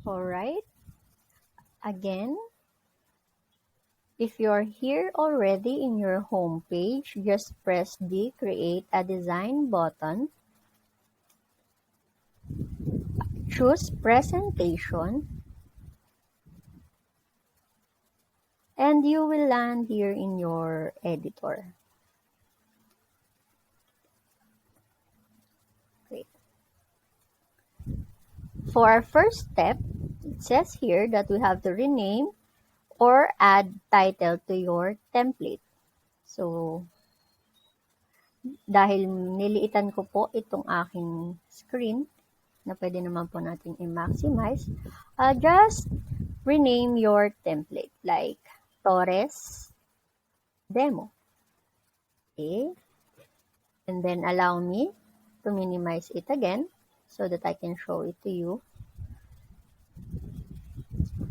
Alright, again, if you're here already in your home page, just press the Create a Design button. Choose Presentation. And you will land here in your editor. Okay. For our first step, it says here that we have to rename or add title to your template. So, dahil niliitan ko po itong aking screen, na pwede naman po natin i-maximize, just rename your template like Torres Demo. Okay. And then allow me to minimize it again so that I can show it to you.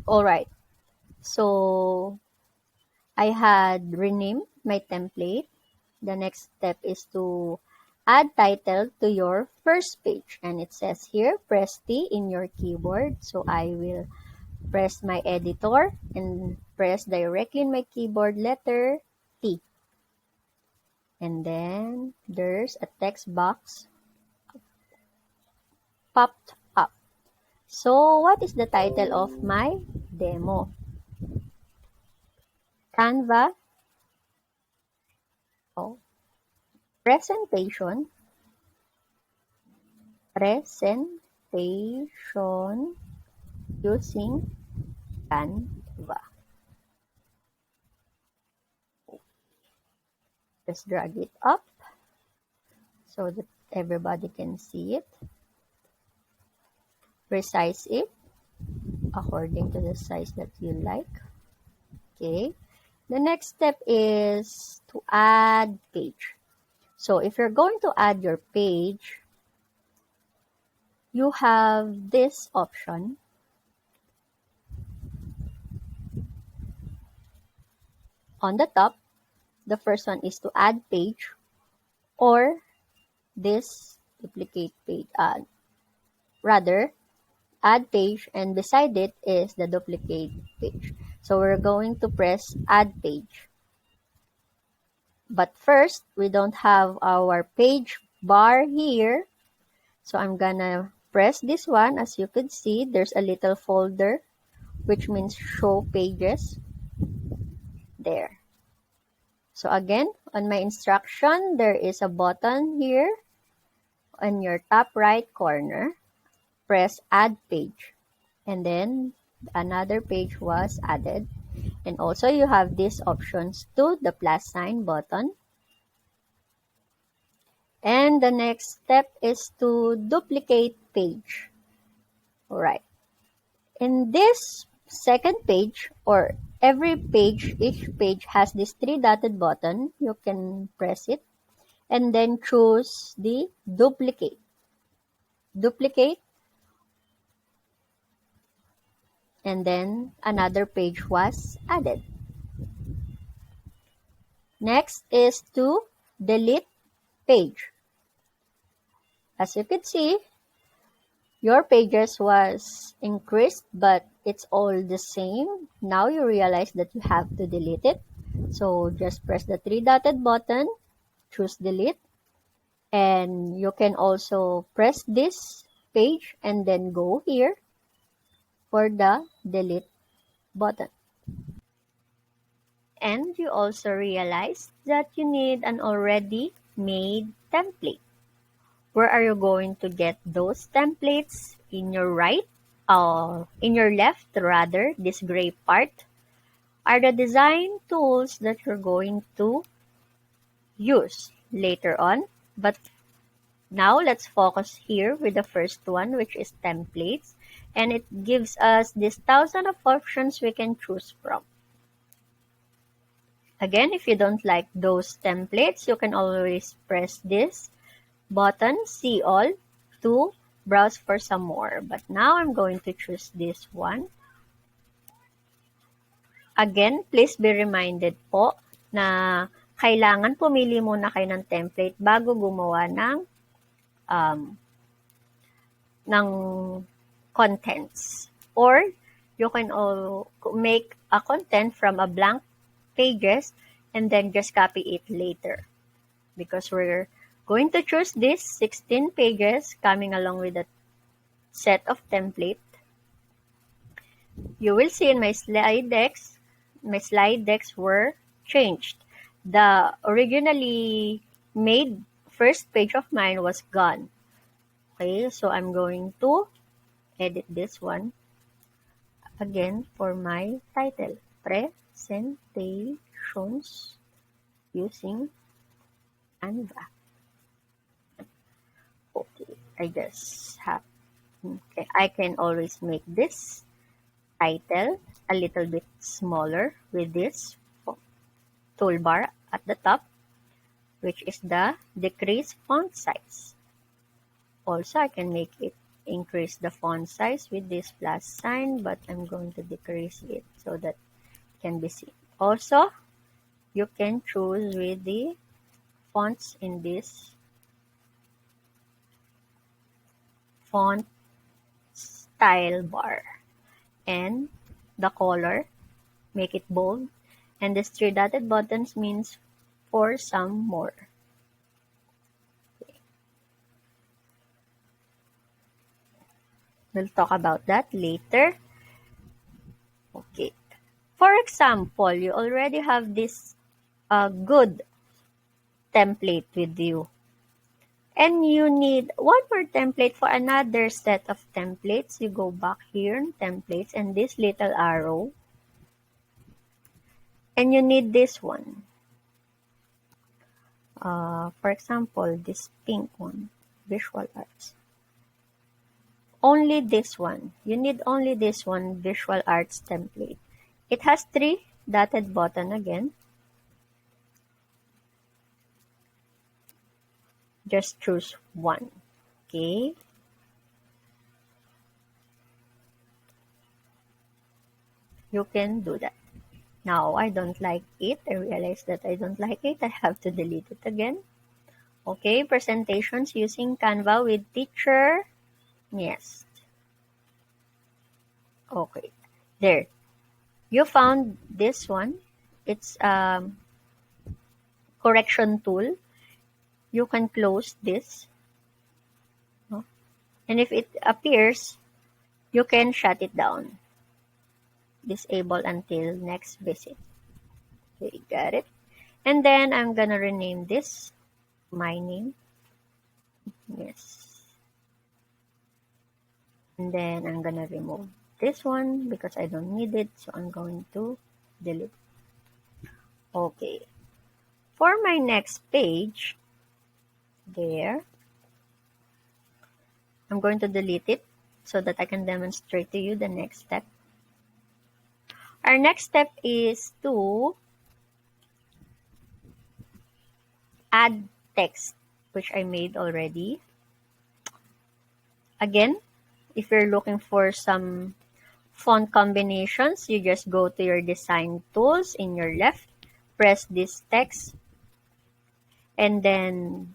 Alright. So, I had renamed my template. The next step is to add title to your first page. And it says here, press T in your keyboard. So I will press my editor and press directly in my keyboard letter T. And then there's a text box popped up. So what is the title of my demo? Canva. Oh. Presentation using Canva. Just drag it up so that everybody can see it. Resize it according to the size that you like. Okay. The next step is to add page. So if you're going to add your page, you have this option. On the top, the first one is to add page or this duplicate page. Add page and beside it is the duplicate page. So we're going to press add page. But first, we don't have our page bar here. So I'm gonna press this one. As you could see, there's a little folder, which means show pages. There. So again, on my instruction, there is a button here on your top right corner. Press add page. And then another page was added. And also you have these options to the plus sign button. And the next step is to duplicate page. Alright. In this second page, or every page, each page has this three dotted button. You can press it and then choose the duplicate. Duplicate. And then another page was added. Next is to delete page. As you can see, your pages was increased, but it's all the same. Now you realize that you have to delete it. So just press the three dotted button, choose delete, and you can also press this page and then go here for the delete button. And you also realize that you need an already made template. Where are you going to get those templates? In your in your left rather, this gray part are the design tools that you're going to use later on. But now let's focus here with the first one, which is templates. And it gives us this 1,000 of options we can choose from. Again, if you don't like those templates, you can always press this button, see all, to browse for some more. But now I'm going to choose this one. Again, please be reminded po na kailangan pumili muna kayo ng template bago gumawa ng contents Or you can all make a content from a blank pages and then just copy it later. Because we're going to choose this 16 pages coming along with a set of template. You will see in my slide decks were changed. The originally made first page of mine was gone. Okay, so I'm going to edit this one again for my title. Presentations using Canva. Okay, I just have, okay, I can always make this title a little bit smaller with this toolbar at the top, which is the decrease font size. Also, I can make it increase the font size with this plus sign, but I'm going to decrease it so that it can be seen. Also, you can choose with the fonts in this font style bar, and the color, make it bold, and these three dotted buttons means for some more. We'll talk about that later. Okay. For example, you already have this good template with you. And you need one more template for another set of templates. You go back here in templates and this little arrow. And you need this one. For example, this pink one, visual arts. Only this one. You need only this one, visual arts template. It has three dotted button again. Just choose one. Okay. You can do that. Now, I don't like it. I realize that I don't like it. I have to delete it again. Okay, presentations using Canva with teacher. Yes. Okay. There. You found this one. It's correction tool. You can close this. No? And if it appears, you can shut it down. Disable until next visit. Okay, got it. And then I'm gonna rename this my name. Yes. And then I'm gonna remove this one because I don't need it. So I'm going to delete. Okay. For my next page, there, I'm going to delete it so that I can demonstrate to you the next step. Our next step is to add text, which I made already. Again, if you're looking for some font combinations, you just go to your design tools in your left, press this text, and then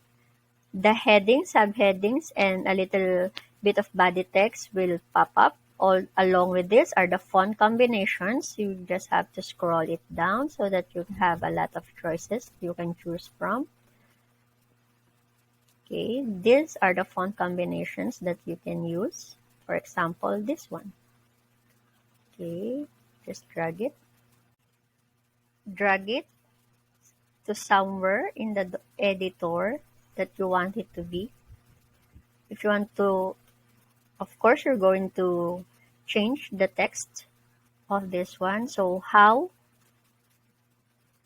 the headings, subheadings, and a little bit of body text will pop up. All along with this are the font combinations. You just have to scroll it down so that you have a lot of choices you can choose from. Okay, these are the font combinations that you can use. For example, this one. Okay, just drag it. Drag it to somewhere in the editor that you want it to be. If you want to, of course, you're going to change the text of this one. So, how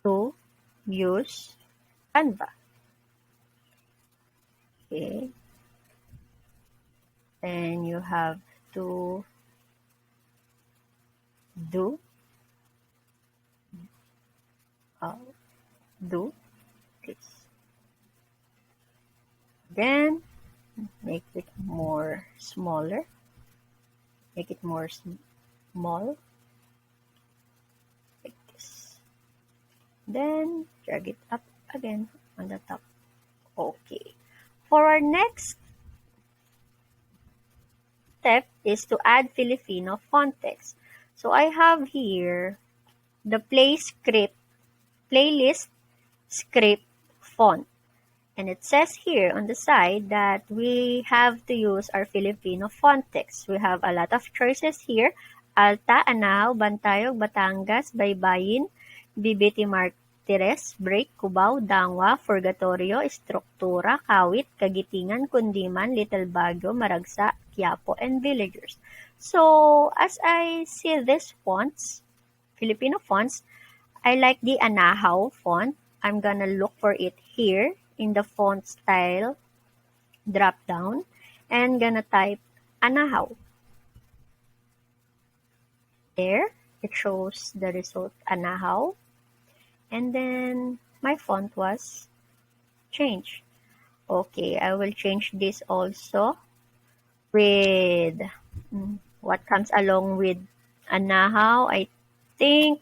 to use Canva. Okay. Then you have to do uh, do this. Then make it more smaller. Make it more small. Like this. Then drag it up again on the top. Okay. For our next step is to add Filipino font text. So I have here the playlist script font. And it says here on the side that we have to use our Filipino font text. We have a lot of choices here. Alta, Anahaw, Bantayog, Batangas, Baybayin, BBT Martires, Break, Cubao, Dangwa, Purgatorio, Estruktura, Kawit, Kagitingan, Kundiman, Little Baguio, Maragsa, Quiapo, and Villagers. So, as I see these fonts, Filipino fonts, I like the Anahaw font. I'm gonna look for it here in the font style drop down and gonna type Anahaw. There, it shows the result Anahaw. And then my font was changed. Okay, I will change this also with what comes along with Anahaw. I think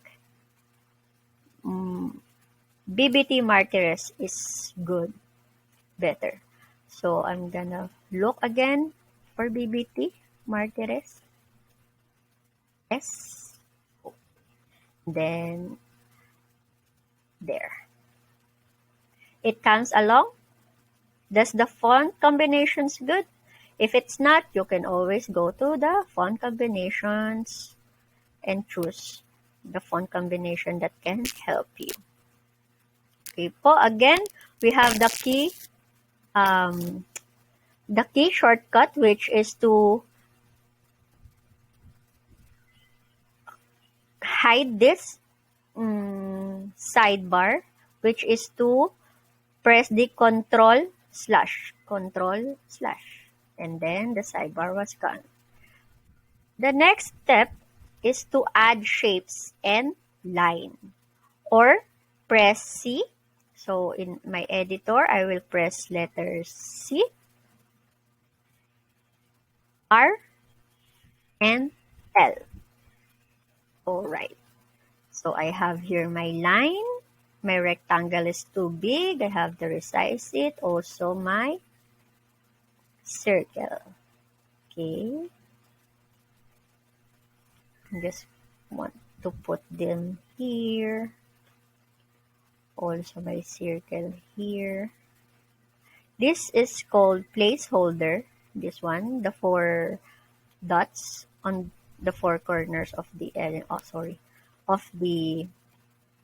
BBT Martires is good, better. So I'm gonna look again for BBT Martires. Yes. Then there. It comes along. Does the font combinations good? If it's not, you can always go to the font combinations and choose the font combination that can help you. Okay po, again, we have the key shortcut, which is to hide this sidebar, which is to press the control slash, and then the sidebar was gone. The next step is to add shapes and line, or press C. So in my editor, I will press letters C, R, and L. Alright. So I have here my line. My rectangle is too big. I have to resize it. Also my circle. Okay. I just want to put them here. Also my circle here. This is called placeholder. This one, the 4 dots on the 4 corners of the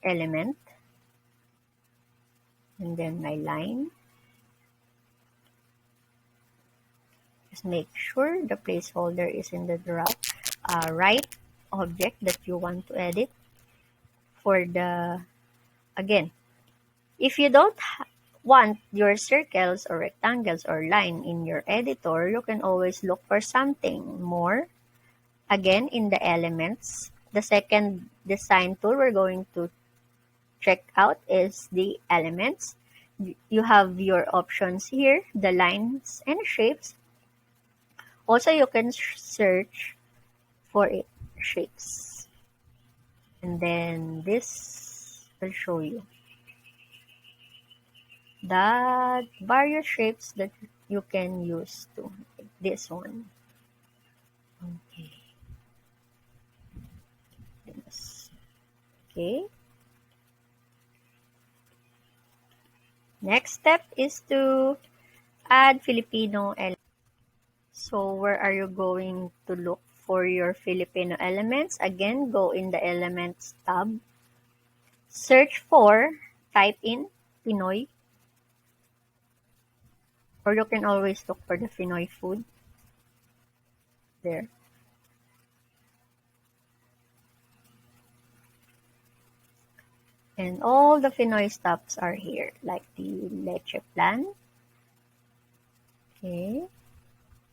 element. And then my line. Just make sure the placeholder is in the right object that you want to edit. Again, if you don't want your circles or rectangles or line in your editor, you can always look for something more. Again, in the elements, the second design tool we're going to check out is the elements. You have your options here, the lines and shapes. Also, you can search for it, shapes. And then this will show you the various shapes that you can use to make this one. Okay. Okay. Next step is to add Filipino elements. So where are you going to look for your Filipino elements? Again, go in the Elements tab. Type in Pinoy. Or you can always look for the Pinoy food. There. And all the Pinoy stuffs are here, like the leche plan. Okay.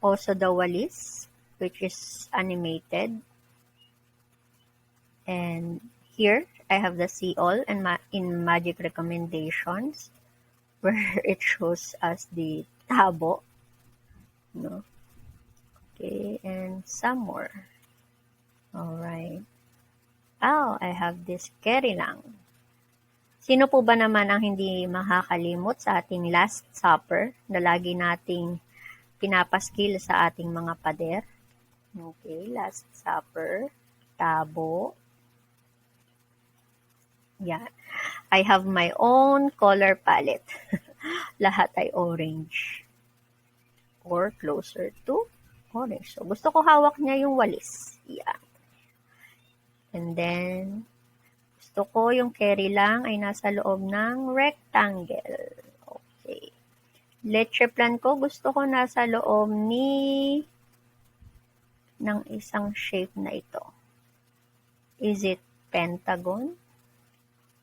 Also the walis, which is animated. And here, I have the see all and in magic recommendations, where it shows us the tabo. No? Okay, and some more. Alright. Oh, I have this keri lang. Sino po ba naman ang hindi makakalimot sa ating Last Supper na lagi nating pinapaskil sa ating mga pader? Okay, Last Supper, Tabo. Yan. I have my own color palette. Lahat ay orange. Or closer to orange. So, gusto ko hawak niya yung walis. Yan. And then, gusto ko yung carry lang ay nasa loob ng rectangle. Okay. Leche plan ko, gusto ko nasa loob ng isang shape na ito. Is it pentagon?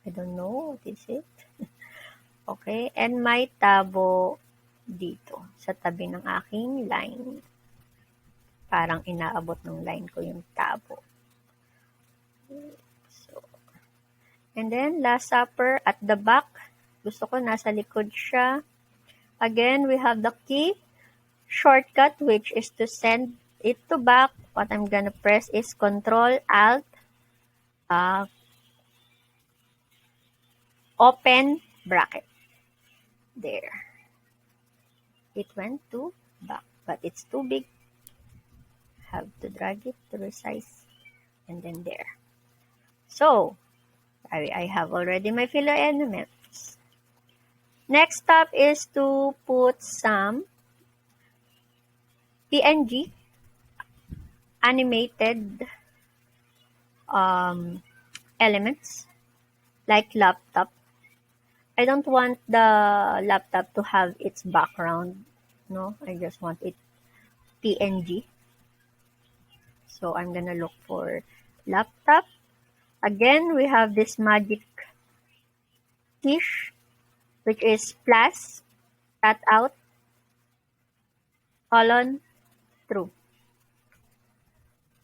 I don't know. What is it? Okay. And may tabo dito sa tabi ng aking line. Parang inaabot ng line ko yung tabo. So, and then, Last Supper at the back. Gusto ko nasa likod siya. Again, we have the key shortcut, which is to send it to back. What I'm gonna press is Control Alt open bracket. There. It went to back, but it's too big. Have to drag it to resize, and then there. So, I have already my filler elements. Next step is to put some PNG animated elements like laptop. I don't want the laptop to have its background. No, I just want it PNG. So I'm gonna look for laptop. Again, we have this magic fish, which is plus, cut out, colon, true.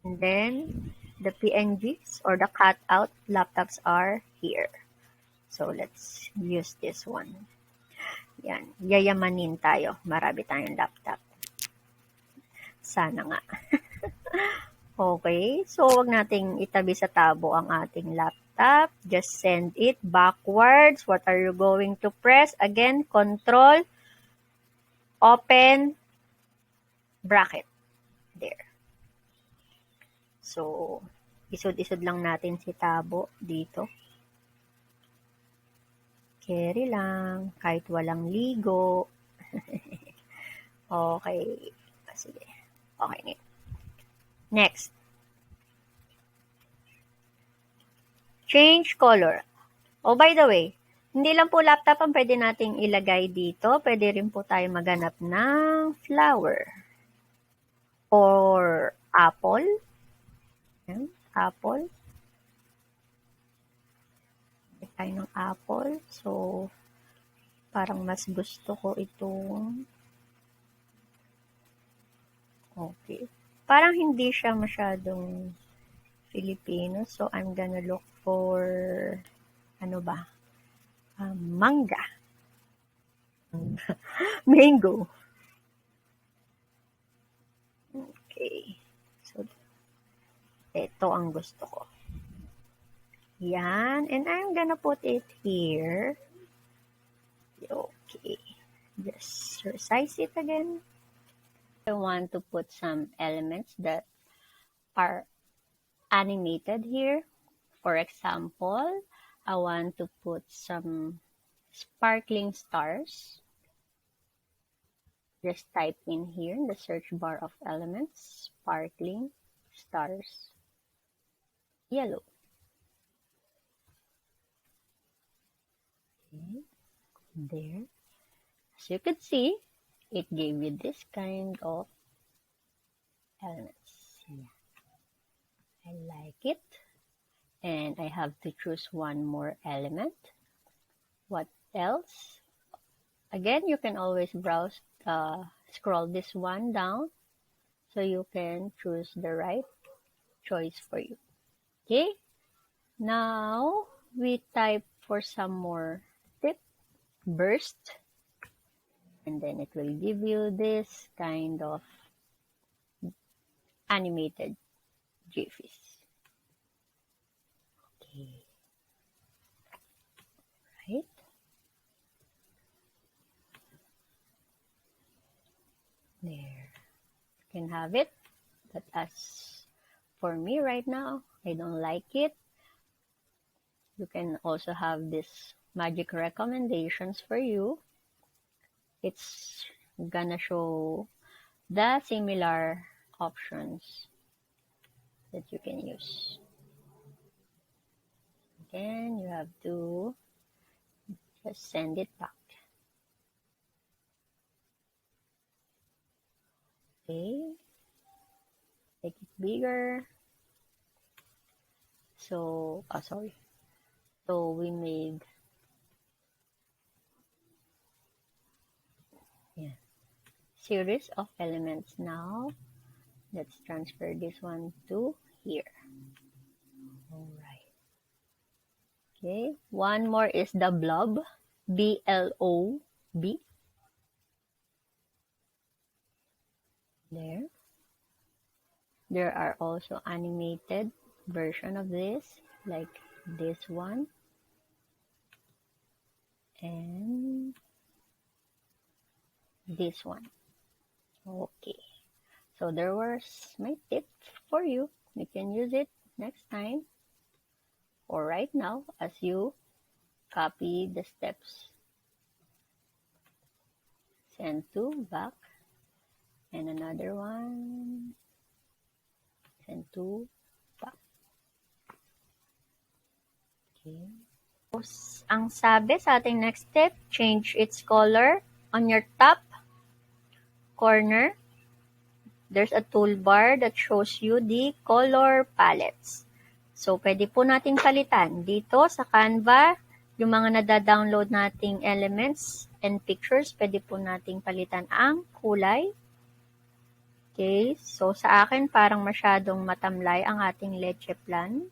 And then the PNGs or the cut out laptops are here. So let's use this one. Yan, yayamanin tayo. Marami tayong laptop. Sana nga. Okay, so wag nating itabi sa tabo ang ating laptop. Just send it backwards. What are you going to press? Again, Control, open, bracket. There. So, isod-isod lang natin si tabo dito. Carry lang, kahit walang ligo. Okay. Sige. Okay. Next. Change color. Oh, by the way, hindi lang po laptop ang pwede nating ilagay dito. Pwede rin po tayo maghanap ng flower. Or apple. Yan, apple. Tayo ng apple. So, parang mas gusto ko itong okay. Parang hindi siya masyadong Filipino. So, I'm gonna look for ano ba? Manga. Mango. Okay. So, ito ang gusto ko. Yan. And I'm gonna put it here. Okay. Just resize it again. I want to put some elements that are animated here. For example, I want to put some sparkling stars. Just type in here in the search bar of elements, sparkling stars, yellow. Okay. There. As you could see, it gave you this kind of elements. Yeah. I like it. And I have to choose one more element. What else? Again, you can always browse, scroll this one down so you can choose the right choice for you. Okay? Now, we type for some more tip, burst. And then it will give you this kind of animated GIFs. Okay. Right. There. You can have it. But as for me right now, I don't like it. You can also have this magic recommendations for you. It's gonna show the similar options that you can use. Then you have to just send it back. Okay, make it bigger. So, sorry. So we made series of elements now. Let's transfer this one to here. All right. Okay, one more is the blob, B-L-O-B. There. There are also animated version of this, like this one. And this one. Okay. So there was my tip for you. You can use it next time or right now as you copy the steps. Send to back. And another one. Send to back. Okay. Ang sabi sa ating next step, change its color. On your top corner, there's a toolbar that shows you the color palettes. So, pwede po natin palitan. Dito sa Canva, yung mga nada-download nating elements and pictures, pwede po nating palitan ang kulay. Okay, so sa akin, parang masyadong matamlay ang ating leche plan.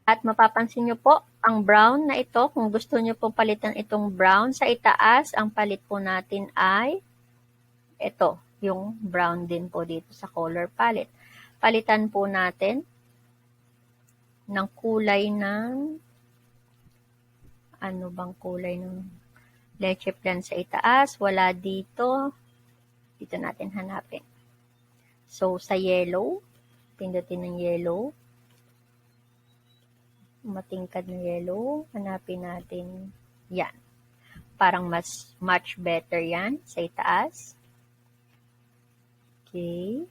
At mapapansin nyo po, ang brown na ito, kung gusto nyo po palitan itong brown sa itaas, ang palit po natin ay ito, yung brown din po dito sa color palette. Palitan po natin ng kulay ng, ano bang kulay ng leche plan sa itaas? Wala dito. Dito natin hanapin. So, sa yellow, pindutin ng yellow. Matingkad na yellow, hanapin natin yan. Parang mas much better yan sa itaas. Okay.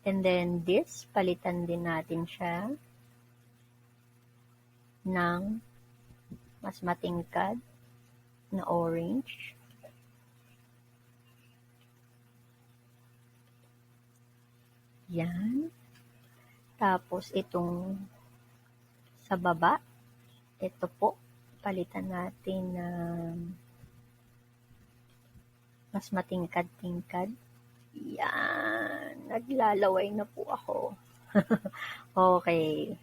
And then this, palitan din natin siya ng mas matingkad na orange. Yan. Tapos itong sa baba, ito po, palitan natin ng mas matingkad-tingkad. Yan. Naglalaway na po ako. Okay.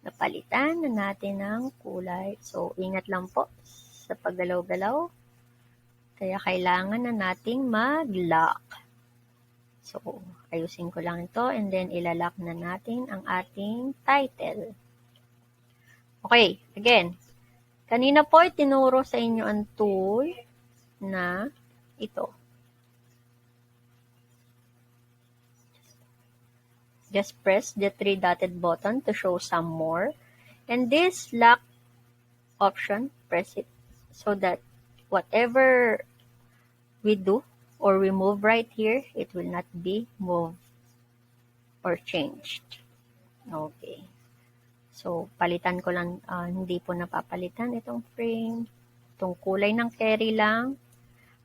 Napalitan na natin ng kulay. So, ingat lang po sa paggalaw-galaw. Kaya kailangan na nating mag-lock. So, ayusin ko lang ito and then ilalock na natin ang ating title. Okay, again. Kanina po tinuro sa inyo ang tool na ito. Just press the 3-dotted button to show some more. And this lock option, press it so that whatever we do or we move right here, it will not be moved or changed. Okay. So, palitan ko lang, hindi po napapalitan itong frame. Itong kulay ng cherry lang.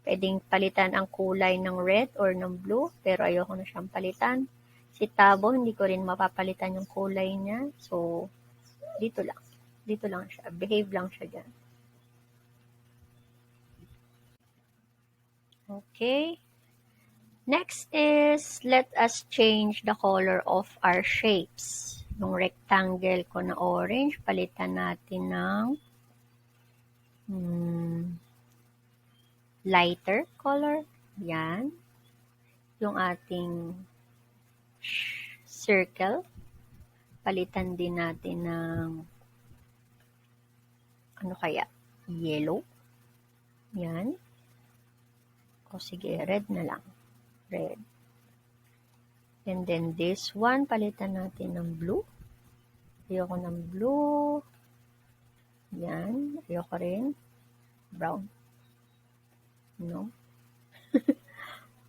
Pwedeng palitan ang kulay ng red or ng blue, pero ayoko na siyang palitan. Si Tabo, hindi ko rin mapapalitan yung kulay niya. So, dito lang. Dito lang siya. Behave lang siya dyan. Okay. Next is, let us change the color of our shapes. Yung rectangle ko na orange, palitan natin ng lighter color. Yan. Yung ating circle, palitan din natin ng ano kaya? Yellow. Yan. O sige, red na lang. Red. And then this one, palitan natin ng blue. Ayoko ng blue. Yan. Ayoko rin. Brown. No?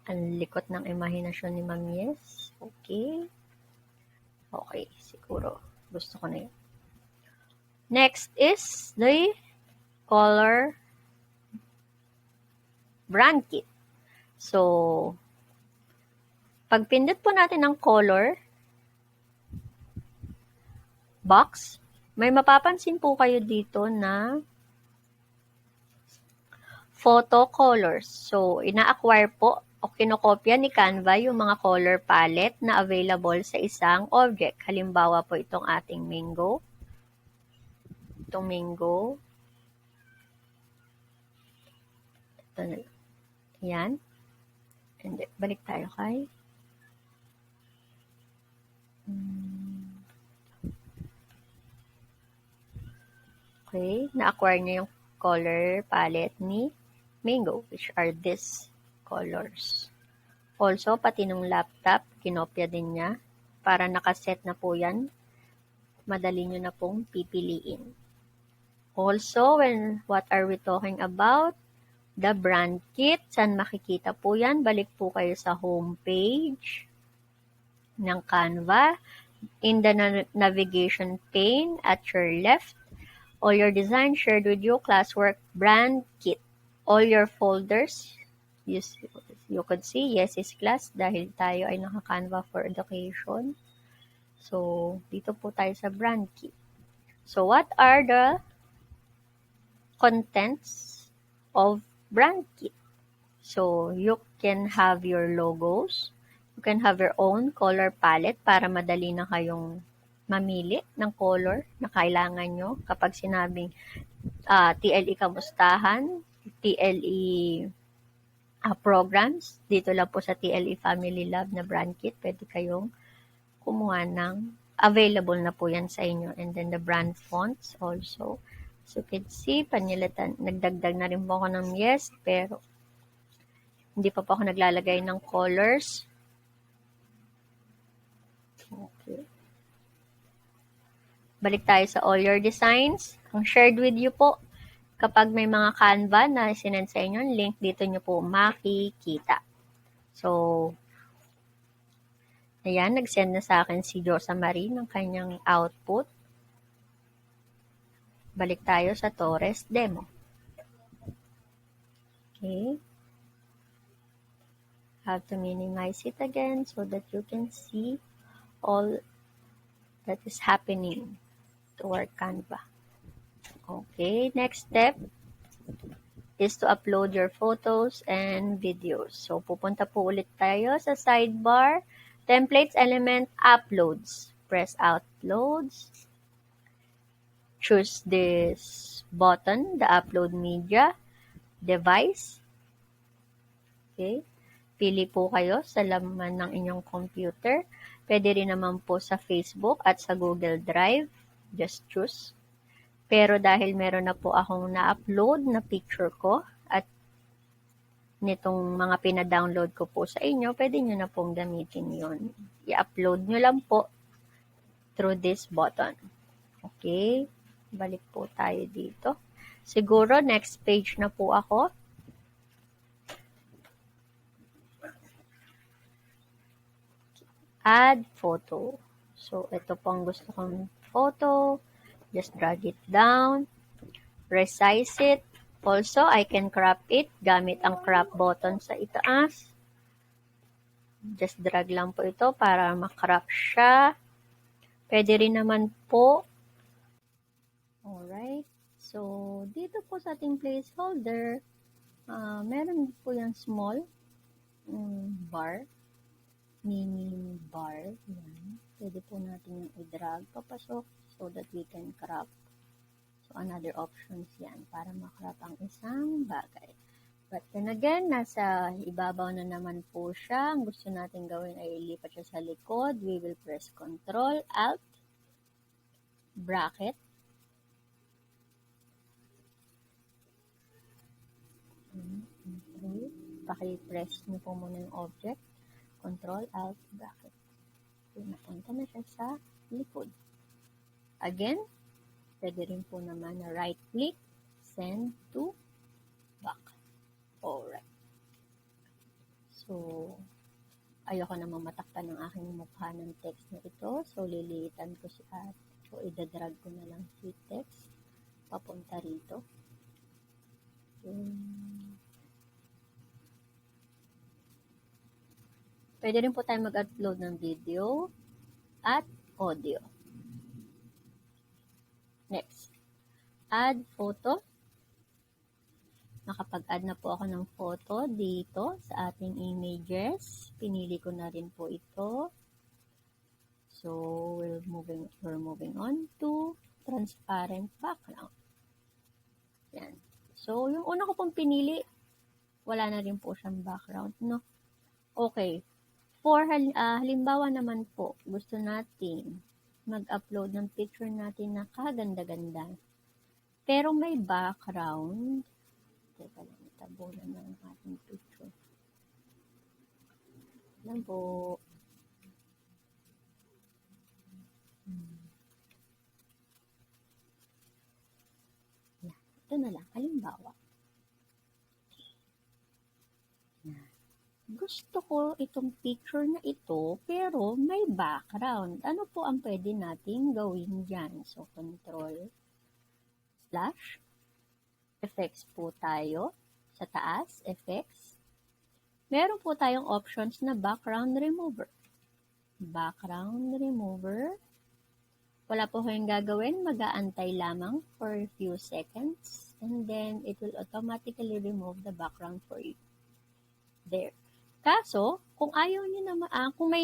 Ang likot ng imahinasyon ni Ma'am Yes. Okay. Okay. Siguro. Gusto ko na yun. Next is the color brand kit. So, pag pindot po natin ng color box, may mapapansin po kayo dito na photo colors. So, ina-acquire po o kinokopya ni Canva yung mga color palette na available sa isang object. Halimbawa po itong ating mango. Itong mango. Ito na. Yan. And then, balik tayo kay okay, na-acquire niya yung color palette ni mango, which are these colors. Also, pati nung laptop, kinopya din niya. Para nakaset na po yan, madali nyo na pong pipiliin. Also, what are we talking about? The brand kit. Saan makikita po yan? Balik po kayo sa home page ng Canva. In the navigation pane at your left, all your design shared with you, classwork, brand kit. All your folders, you could see, yes is class dahil tayo ay naka-Canva for education. So, dito po tayo sa brand kit. So, what are the contents of brand kit? So, you can have your logos. You can have your own color palette para madali na kayong mamili ng color na kailangan nyo kapag sinabing TLE kamustahan, TLE programs. Dito lang po sa TLE Family Lab na brand kit, pwede kayong kumuha ng available na po yan sa inyo. And then the brand fonts also. So you can see, panilatan, nagdagdag na rin po ako ng yes, pero hindi pa po ako naglalagay ng colors. Okay. Balik tayo sa all your designs. Ang shared with you po, kapag may mga Canva na sinend sa inyo, link dito nyo po makikita. So, ayan, nag-send na sa akin si Josa Marie ng kanyang output. Balik tayo sa Torres demo. Okay. Have to minimize it again so that you can see all that is happening to our Canva. Okay, next step is to upload your photos and videos. So, pupunta po ulit tayo sa sidebar, templates, element, uploads. Press uploads. Choose this button, the upload media, device. Okay. Pili po kayo sa laman ng inyong computer. Pwede rin naman po sa Facebook at sa Google Drive. Just choose. Pero dahil meron na po akong na-upload na picture ko at nitong mga pina-download ko po sa inyo, pwede nyo na pong gamitin yon. I-upload nyo lang po through this button. Okay? Balik po tayo dito. Siguro next page na po ako. Add photo. So, ito pong gusto kong photo. Just drag it down. Resize it. Also, I can crop it gamit ang crop button sa itaas. Just drag lang po ito para makrop siya. Pwede rin naman po. Alright. So, dito po sa ating placeholder, meron po yung small bar. Mini bar. Yan. Pwede po natin yung i-drag papasok so that we can crop. So, another options yan para makrop ang isang bagay. But then again, nasa ibabaw na naman po siya. Ang gusto natin gawin ay ilipat siya sa likod. We will press Ctrl, Alt, bracket. Okay. Paki-press niyo po muna yung object. Ctrl, Alt, bracket. Okay, napunta na siya sa likod. Again, pwede rin po naman na right-click, send to back. Alright. So, ayoko namang matakpan ng aking mukha ng text na ito. So, liliitan ko si ate. So, idadrag ko na lang si text papunta rito. Pwede rin po tayo mag-upload ng video at audio. Next, add photo. Nakapag-add na po ako ng photo dito sa ating images. Pinili ko na rin po ito. So, we're moving on to transparent background. Yan. So, yung una ko pong pinili, wala na rin po siyang background, no? Okay. For halimbawa naman po, gusto natin mag-upload ng picture natin na kaganda-ganda. Pero may background. Teka lang, tabunan ng ating picture. Yan po. Yan. Ito na lang, halimbawa. Yan. Gusto ko itong picture na ito, pero may background. Ano po ang pwede nating gawin dyan? So, control, slash, effects po tayo. Sa taas, effects. Meron po tayong options na background remover. Background remover. Wala po kayong gagawin. Mag-aantay lamang for a few seconds. And then, it will automatically remove the background for you. There. Kaso, kung ayaw nyo naman, kung may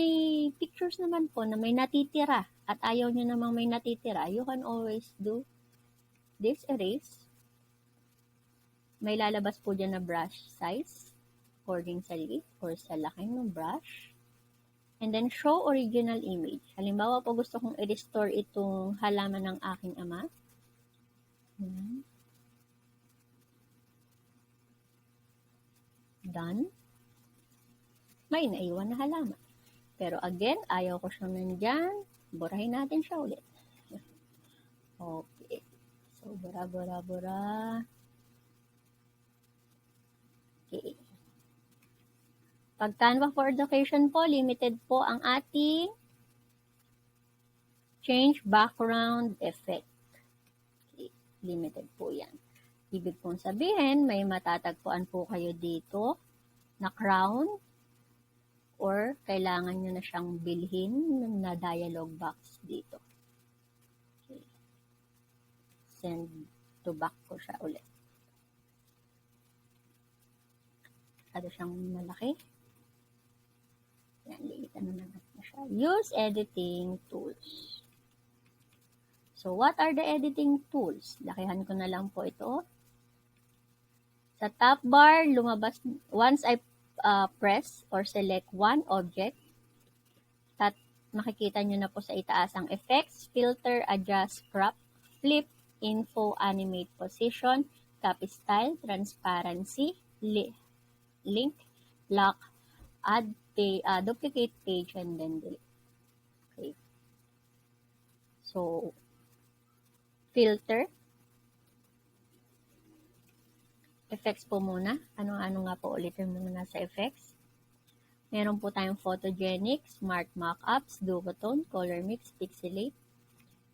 pictures naman po na may natitira at ayaw nyo namang may natitira, you can always do this erase. May lalabas po dyan na brush size according sa liit or sa laki ng brush. And then, show original image. Halimbawa po gusto kong i-restore itong halaman ng aking ama. Done. May naiwan na halaman. Pero again, ayaw ko siyang nandyan. Burahin natin siya ulit. Okay. So, bura. Okay. Pag Canva for Education po, limited po ang ating change background effect. Okay. Limited po yan. Ibig pong sabihin, may matatagpuan po kayo dito na crown or kailangan nyo na siyang bilhin na dialog box dito. Okay. Send to back ko siya ulit. Masyado siyang malaki. Yan, liitan na naman na siya. Use editing tools. So, what are the editing tools? Lakihan ko na lang po ito. Sa top bar, lumabas, once I press or select one object, makikita nyo na po sa itaas ang effects, filter, adjust, crop, flip, info, animate position, copy style, transparency, link, lock, add, duplicate page, and then delete. Okay. So, filter, effects po muna. Ano nga po ulit yung muna sa effects. Meron po tayong photogenic, smart mockups, duotone, color mix, pixelate.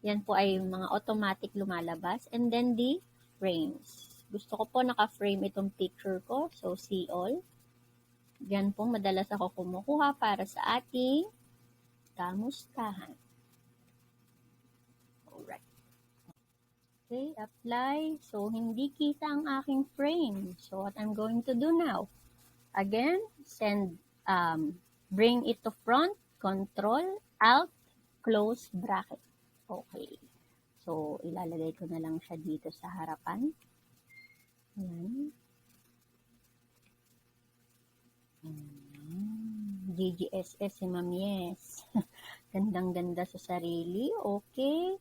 Yan po ay mga automatic lumalabas. And then the frames. Gusto ko po naka-frame itong picture ko. So, see all. Yan po madalas ako kumukuha para sa ating kamustahan. Alright. Okay, apply. So, hindi kita ang aking frame. So, what I'm going to do now, again, bring it to front, Control, Alt, close bracket. Okay. So, ilalagay ko na lang siya dito sa harapan. Yan. GGSS si Ma'am Yes. Gandang-ganda sa sarili. Okay.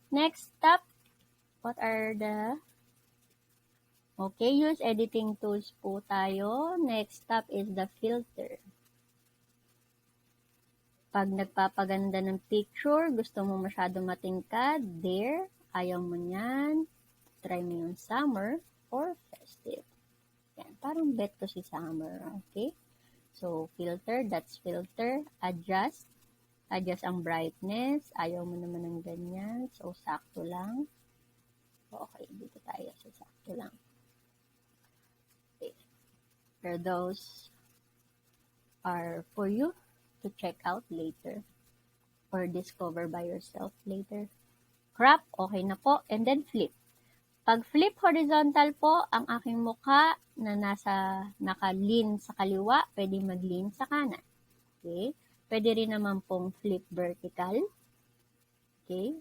Next step. What are the... Okay, use editing tools po tayo. Next step is the filter. Pag nagpapaganda ng picture, gusto mo masyado matingkad, there, ayaw mo niyan, try mo yung summer or festive. Yan, parang bet ko si summer, okay? So, filter, that's filter, adjust, adjust ang brightness, ayaw mo naman ng ganyan, so sakto lang. Okay, dito tayo sa sakto lang. Okay. For those are for you to check out later or discover by yourself later. Crop, okay na po. And then flip. Pag flip horizontal po, ang aking mukha na naka-lean sa kaliwa, pwede mag-lean sa kanan. Okay? Pwede rin naman pong flip vertical. Okay?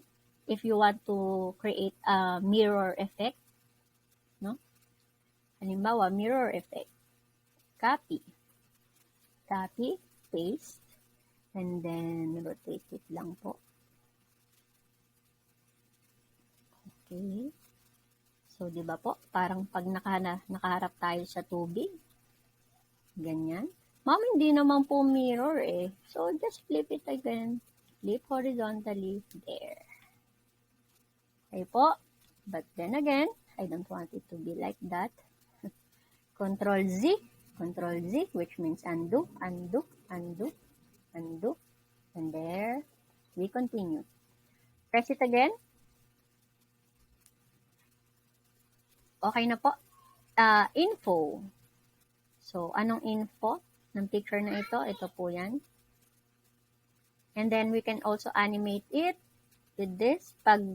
If you want to create a mirror effect, no? Halimbawa, mirror effect. Copy. Copy, paste, and then rotate it lang po. Okay. So, di ba po, parang pag nakaharap tayo sa tubig, ganyan. Ma'am, hindi naman po mirror eh. So, just flip it again. Flip horizontally. There. Okay po. But then again, I don't want it to be like that. Control Z. Control Z, which means undo, undo, undo, undo. And there, we continue. Press it again. Okay na po. Info. So, anong info ng picture na ito? Ito po yan. And then, we can also animate it with this. Pag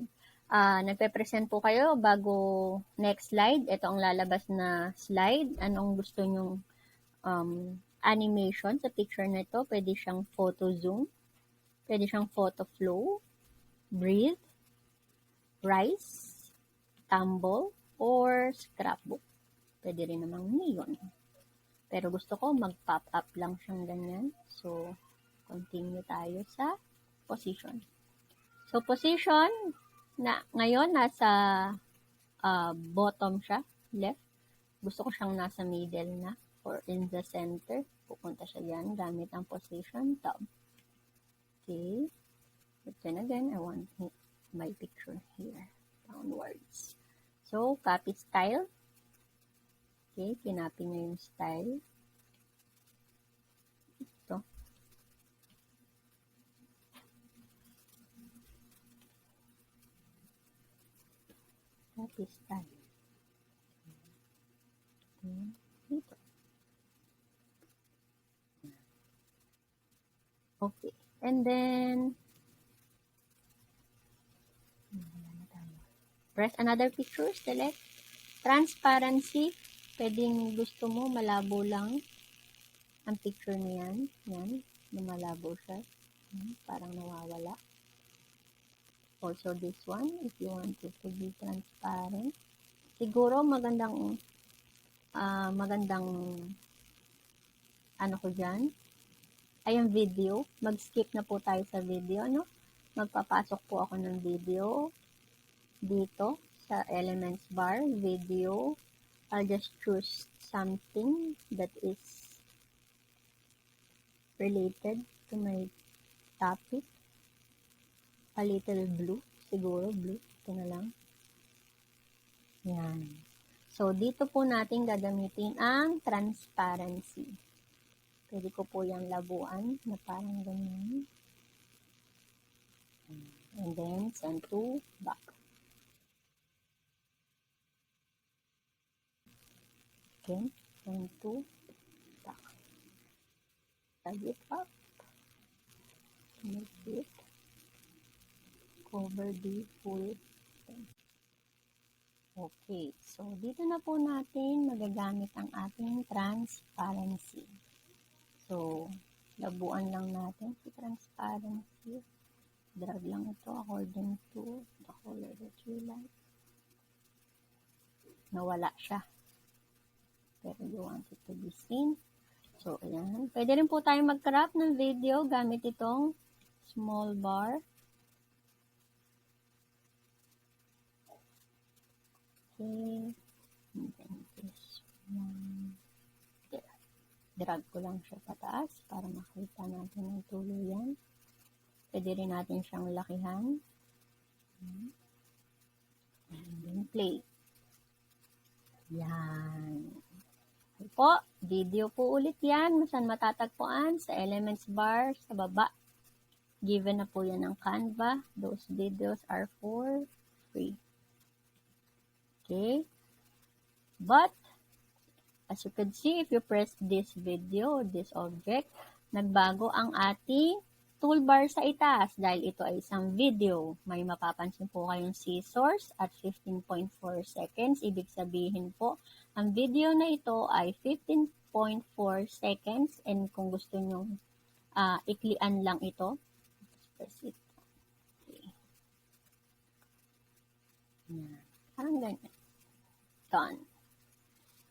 nagpe-present po kayo bago next slide, ito ang lalabas na slide. Anong gusto nyong animation sa picture na ito? Pwede siyang photo zoom. Pwede siyang photo flow. Breathe. Rise. Tumble. Or scrapbook. Pwede rin namang neon. Pero gusto ko mag-pop up lang siyang ganyan. So, continue tayo sa position. So, position, ngayon nasa bottom siya, left. Gusto ko siyang nasa middle na or in the center. Pupunta siya dyan gamit ang position tab. Okay. But then again, I want my picture here, downwards. So, copy style. Okay, kinopy nyo yung style. Ito. Copy style. Okay, ito. Okay, and then, press another picture, select. Transparency, pwedeng gusto mo malabo lang ang picture na yan. Yan, malabo siya. Parang nawawala. Also this one, if you want it to be transparent. Siguro magandang ano ko dyan, ay yung video. Mag-skip na po tayo sa video, no? Magpapasok po ako ng video dito sa elements bar, video. I'll just choose something that is related to my topic. A little blue, siguro blue. Ito na lang. Yan. So, dito po natin gagamitin ang transparency. Pwede ko po yung labuan na parang ganyan. And then, send to back. Okay, send to back. Drag it up. Make it cover the full thing. Okay, so dito na po natin magagamit ang ating transparency. So, labuan lang natin si transparency. Drag lang ito according to the color that you like. Nawala siya. Pero you want it to be seen. So, ayan. Pwede rin po tayo mag-crop ng video gamit itong small bar. Okay. And then this one. There. Drag ko lang siya pataas para makita natin ang tuluyan. Pwede rin natin siyang lakihan. And then play. Yan. Po, video po ulit yan. Saan matatagpuan? Sa elements bar, sa baba. Given na po yan ng Canva. Those videos are for free. Okay? But, as you can see, if you press this video, this object, nagbago ang ating toolbar sa itaas dahil ito ay isang video. May mapapansin po kayong scissors at 15.4 seconds. Ibig sabihin po, ang video na ito ay 15.4 seconds and kung gusto nyo iklian lang ito, press it. Okay. Yan. Parang ganyan. Done.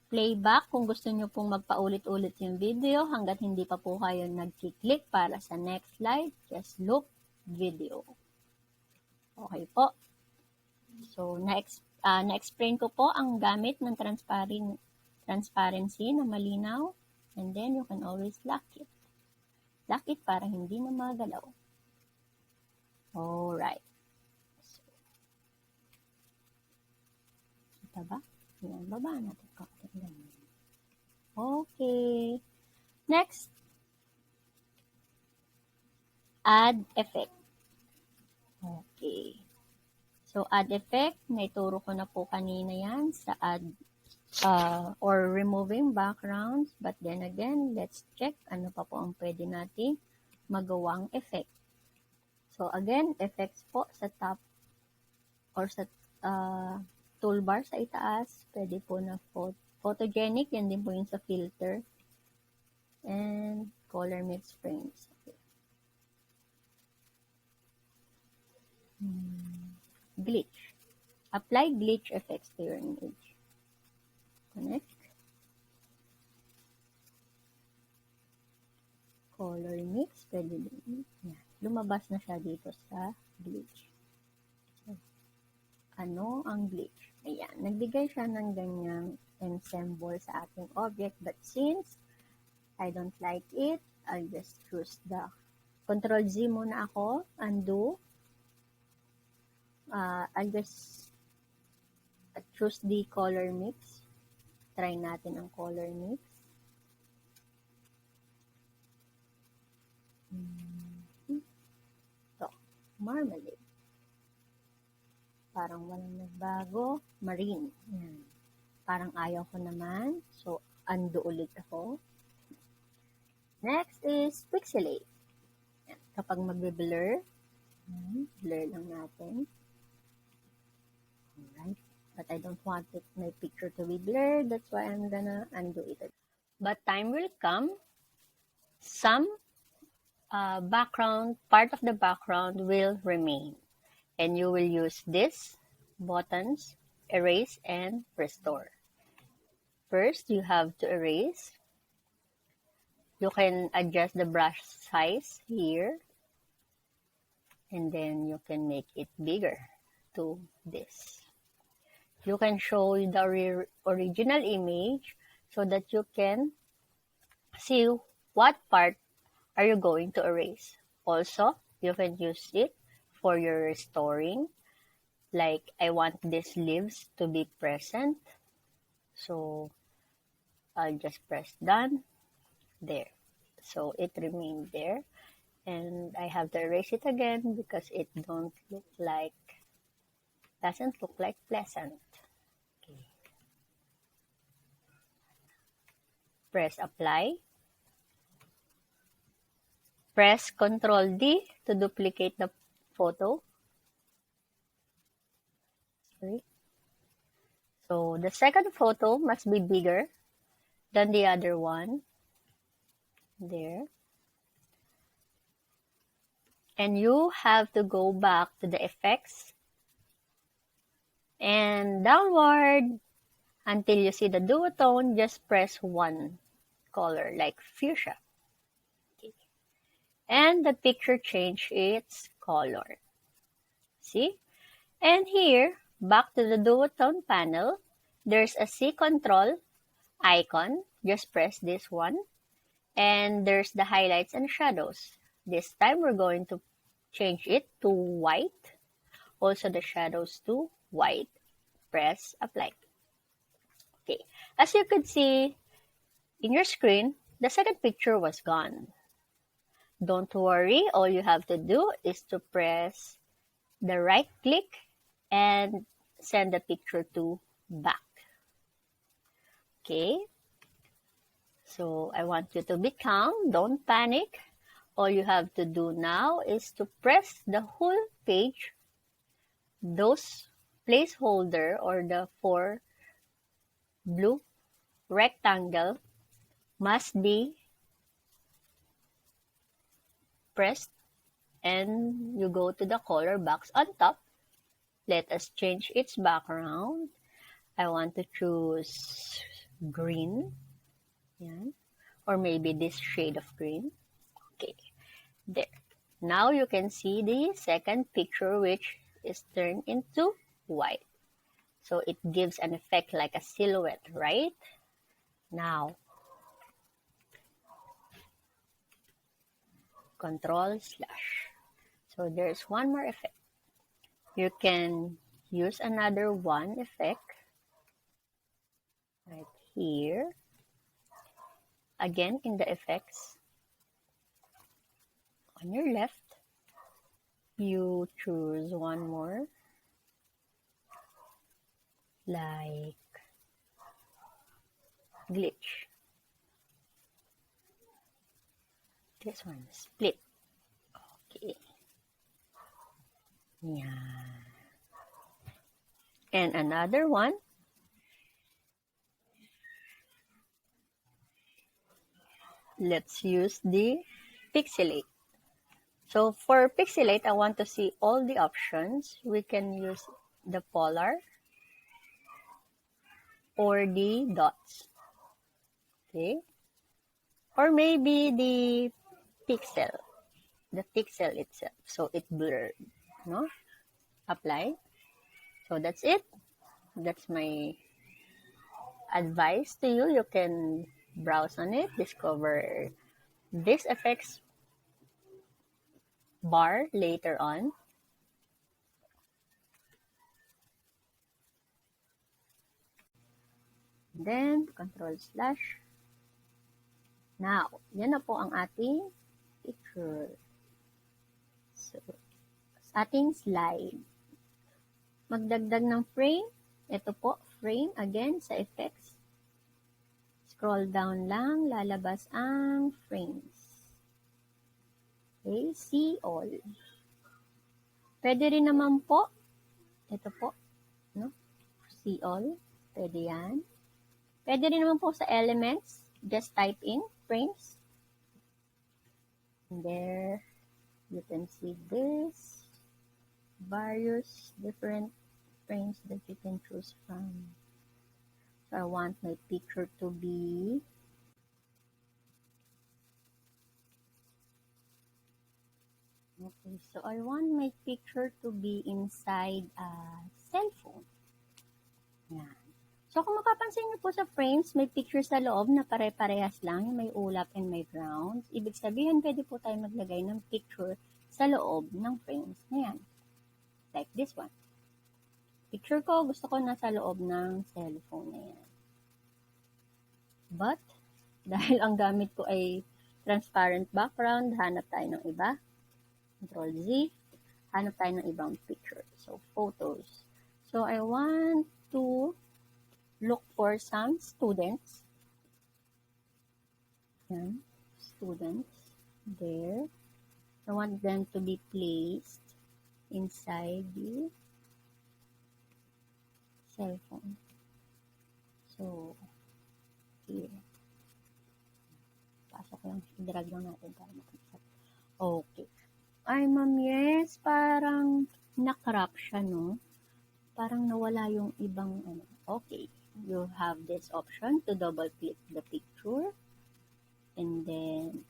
Playback, kung gusto nyo pong magpaulit-ulit yung video hanggat hindi pa po kayo nag-click para sa next slide, just look video. Okay po. So, na-explain ko po ang gamit ng transparency na malinaw and then you can always lock it. Lock it para hindi na magalaw. Alright. So, ito ba? Yan, baba natin. Okay. Next, add effect. Okay. So, add effect, naituro ko na po kanina yan sa add or removing backgrounds. But then again, let's check ano pa po ang pwede natin magawang effect. So, again, effects po sa top or sa toolbar sa itaas. Pwede po na photogenic, yan din po yung sa filter. And color mix frames. Okay. Glitch. Apply glitch effects to your image. Connect. Color mix. Pwede din. Yan. Lumabas na siya dito sa glitch. Ano ang glitch? Ayan. Nagbigay siya ng ganyang ensemble sa ating object. But since I don't like it, I'll just choose the Control Z muna ako. Undo. I'll just choose the color mix. Try natin ang color mix. Ito. Marmalade. Parang walang nagbago. Marine. Yan. Parang ayaw ko naman. So, undo ulit ako. Next is pixelate. Yan. Kapag mag-blur, blur lang natin. Alright. But I don't want my picture to be blurred. That's why I'm gonna undo it. But time will come. Some part of the background will remain. And you will use these buttons, erase and restore. First, you have to erase. You can adjust the brush size here. And then you can make it bigger to this. You can show the original image so that you can see what part are you going to erase. Also, you can use it for your restoring. Like, I want these leaves to be present. So, I'll just press done. There. So, it remained there. And I have to erase it again because it doesn't look like pleasant. Okay. Press apply. Press Ctrl D to duplicate the photo. Okay. So, the second photo must be bigger than the other one. There. And you have to go back to the effects and downward until you see the duotone. Just press one color like fuchsia. Okay. And the picture changed its color. See? And here, back to the duotone panel, there's a C control icon. Just press this one. And there's the highlights and shadows. This time we're going to change it to white. Also the shadows to white. Press apply. Okay. As you could see in your screen, the second picture was gone. Don't worry, all you have to do is to press the right click and send the picture to back. Okay, so I want you to be calm, don't panic. All you have to do now is to press the whole page, those placeholder or the 4 blue rectangle must be pressed, and you go to the color box on top. Let us change its background. I want to choose green. Yan. Or maybe this shade of green. Okay, there. Now you can see the second picture, which is turned into white. So it gives an effect like a silhouette, right? Now, Control slash. So there's one more effect. You can use another one effect right here. Again, in the effects, on your left, you choose one more, like glitch. This one, split. Okay. Yeah. And another one, let's use the pixelate. So for pixelate, I want to see all the options. We can use the polar or the dots. Okay. Or maybe the pixel itself. So it blurred. No? Apply. So that's it. That's my advice to you. You can browse on it, discover this effects bar later on. Then, control slash. Now, yan na po ang ating picture. So, ating slide. Magdagdag ng frame. Ito po, frame. Again, sa effects. Scroll down lang, lalabas ang frames. Okay, see all. Pwede rin naman po, ito po, no? See all. Pwede yan. Pwede rin naman po sa elements. Just type in frames. And there, you can see this. Various different frames that you can choose from. So I want my picture to be so I want my picture to be inside a cell phone. Yan. So kung mapapansin niyo po sa frames, may picture sa loob na pare-parehas lang, may ulap and may grounds. Ibig sabihin, pwede po tayo maglagay ng picture sa loob ng frames na yan. Like this one. Picture ko, gusto ko nasa loob ng cellphone na yan. But, dahil ang gamit ko ay transparent background, hanap tayo ng iba. Control Z, hanap tayo ng ibang picture. So, photos. So, I want to look for some students. Yan. Students. There. I want them to be placed inside the cell phone. So, here. Pasok lang. I-drag lang natin para makita. Okay. Ay, ma'am, yes. Parang nakrap siya, no? Parang nawala yung ibang, ano. Okay. You have this option to double-click the picture. And then,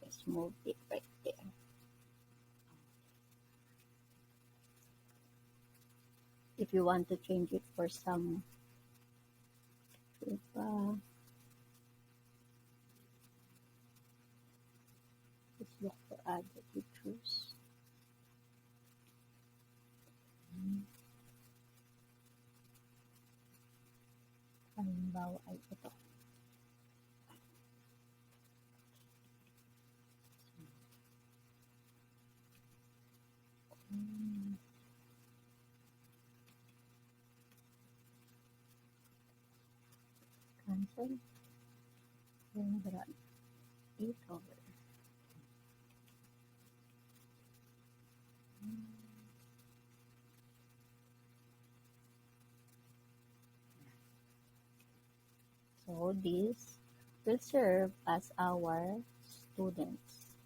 just move it right there. If you want to change it for some let's look for other pictures. halimbawa ay ito. Cancel and drag it over. So this will serve as our students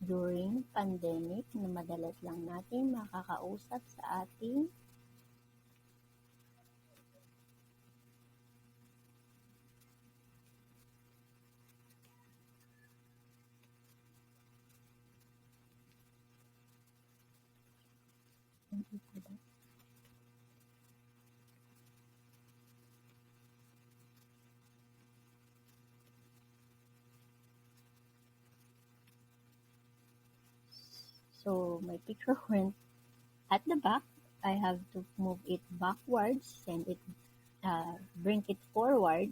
during pandemic na madalas lang natin makakausap sa ating So my picture went at the back. I have to move it backwards, bring it forward.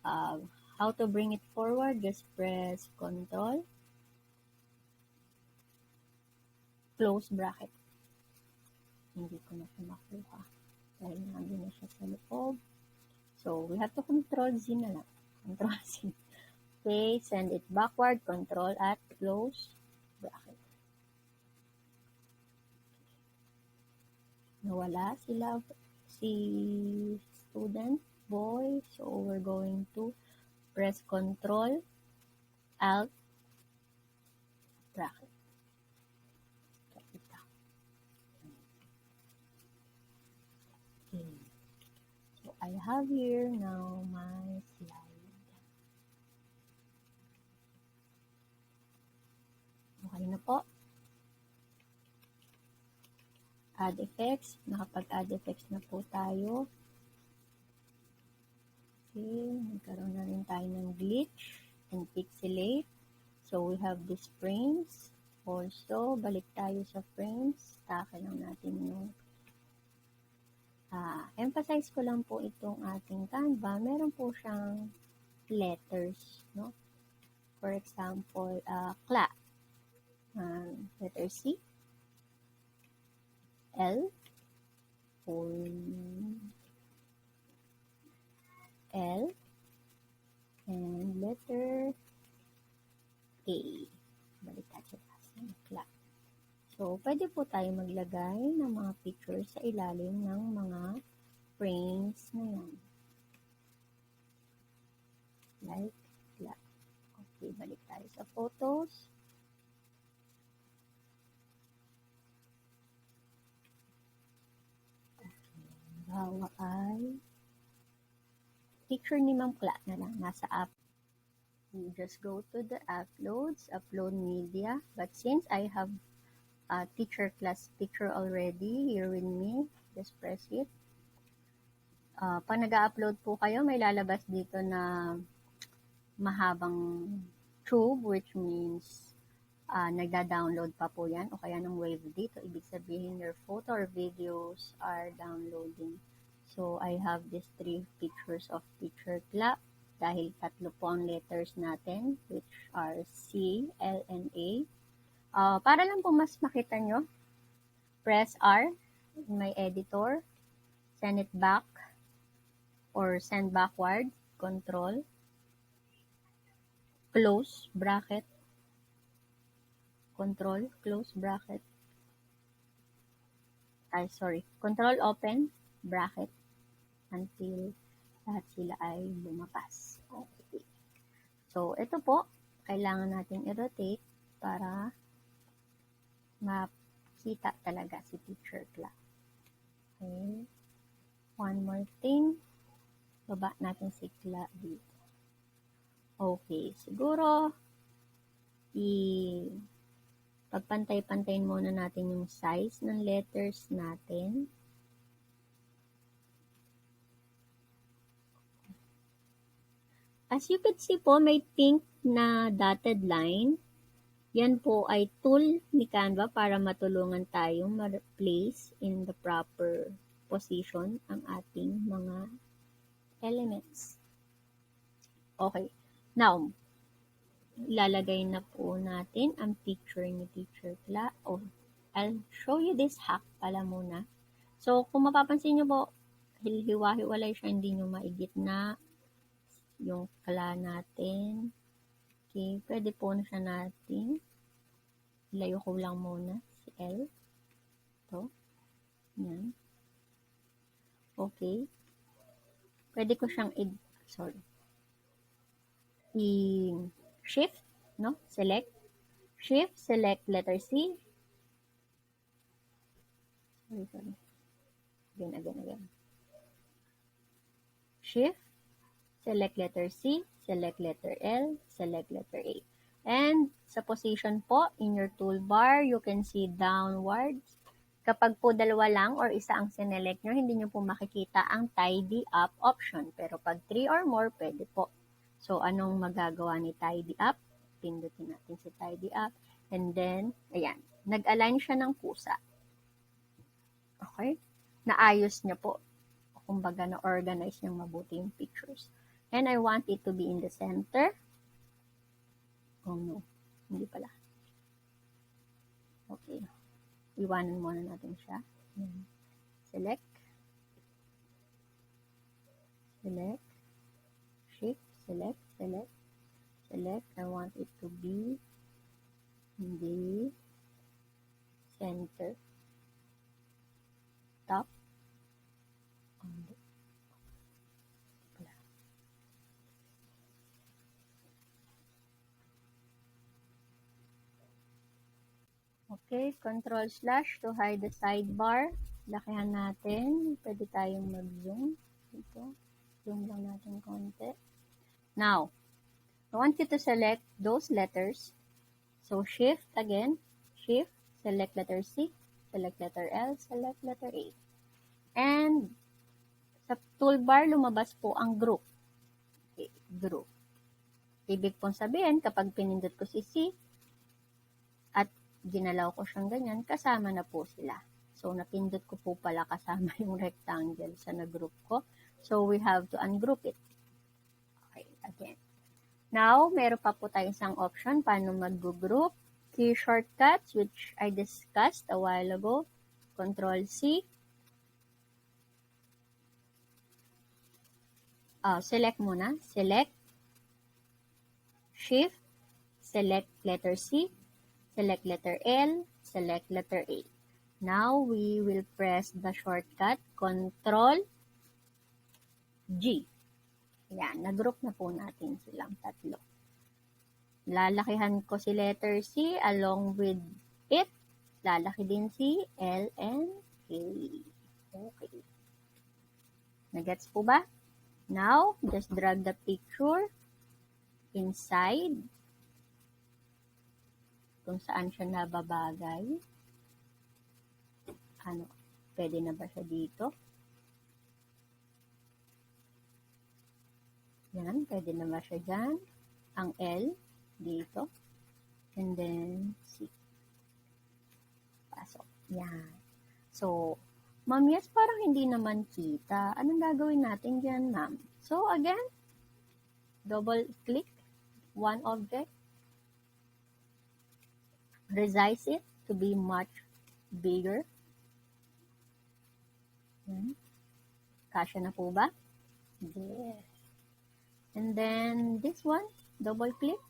Uh, how to bring it forward? Just press Control, close bracket. Hindi ko na siya makuha dahil nandun na siya sa loob. So we have to Control Z na lang. Control Z. Okay, send it backward, Control at close bracket. Nawala si student boy. So we're going to press Control Alt bracket. Okay. So I have here now my slide. Okay na po. Add effects. Nakapag-add effects na po tayo. Okay, nagkaroon na rin tayo ng glitch and pixelate. So we have these frames. Also, balik tayo sa frames. Take lang natin yung emphasize ko lang po itong ating Canva. Meron po siyang letters, no? For example, CLA. Letter C, L, or L, and letter A. Balik tayo sa CLA. So, pwede po tayo maglagay ng mga pictures sa ilalim ng mga frames na yan. Like that. Okay, balik tayo sa photos. Bawa ay picture ni Ma'am Kla na lang, nasa app. You just go to the uploads, upload media. But since I have a teacher class picture already here with me, just press it. Pag nag-upload po kayo, may lalabas dito na mahabang tube, which means nagda-download pa po yan o kaya ng wave dito. Ibig sabihin your photo or videos are downloading. So, I have these 3 pictures of teacher clap dahil 3 po ang letters natin, which are C, L, and A. Para lang po mas makita nyo, press R in my editor, send it back, or send backward, Control, close bracket, Control, close bracket, Control open bracket until lahat sila ay lumabas. Okay. So, ito po, kailangan natin i-rotate para makita talaga si teacher Cla. Okay. One more thing. Baba natin si Cla dito. Okay. Siguro, pagpantay-pantayin muna natin yung size ng letters natin. As you can see po, may pink na dotted line. Yan po ay tool ni Canva para matulungan tayong ma-place in the proper position ang ating mga elements. Okay. Now, ilalagay na po natin ang picture ni Teacher Cla. Oh, I'll show you this hack pala muna. So, kung mapapansin nyo po, hiwa-hiwalay siya, hindi nyo maigitna yung Cla natin. Okay, pwede po na siya natin. Ilayo ko lang muna si L. Ito. Yan. Okay. Pwede ko siyang i-shift, no? Select. Shift, select letter C. Sorry. Again. Shift, select letter C, select letter L, select letter A. And sa position po, in your toolbar, you can see downwards. Kapag po dalawa lang or isa ang sinelect nyo, hindi nyo po makikita ang tidy up option. Pero pag 3 or more, pwede po. So, anong magagawa ni tidy up? Pindutin natin si tidy up. And then, ayan, nag-align siya ng pusa. Okay? Naayos niya po. Kumbaga, na-organize niyang mabuti yung pictures. And I want it to be in the center. Oh no, hindi pala. Okay. Iwanan muna natin siya. Select. Select. Shift. Select. I want it to be in the center. Top. Okay, Control / to hide the sidebar. Lakihan natin. Pwede tayong mag-zoom. Ito. Zoom lang natin konti. Now, I want you to select those letters. So, Shift again. Shift. Select letter C. Select letter L. Select letter A. And sa toolbar, lumabas po ang group. Okay, group. Ibig pong sabihin, kapag pinindot ko si C, at ginalaw ko siyang ganyan, kasama na po sila. So, napindot ko po pala kasama yung rectangle sa na-group ko. So, we have to ungroup it. Okay, again. Now, meron pa po tayong isang option paano mag-group. Key shortcuts, which I discussed a while ago. Control C. Select muna. Select. Shift. Select letter C. Select letter L. Select letter A. Now, we will press the shortcut Control G. Yan, nag-group na po natin silang tatlo. Lalakihan ko si letter C along with it. Lalaki din si L and K. Okay. Nagets po ba? Now, just drag the picture inside kung saan siya nababagay. Pwede na ba siya dito? Yan, pwede na ba siya dyan? Ang L, dito. And then, C. Pasok. Yan. So, ma'am, yes, parang hindi naman kita. Anong gagawin natin dyan, ma'am? So, again, double-click one object. Resize it to be much bigger. Yan. Kasya na po ba? Yes. And then, this one, double-click,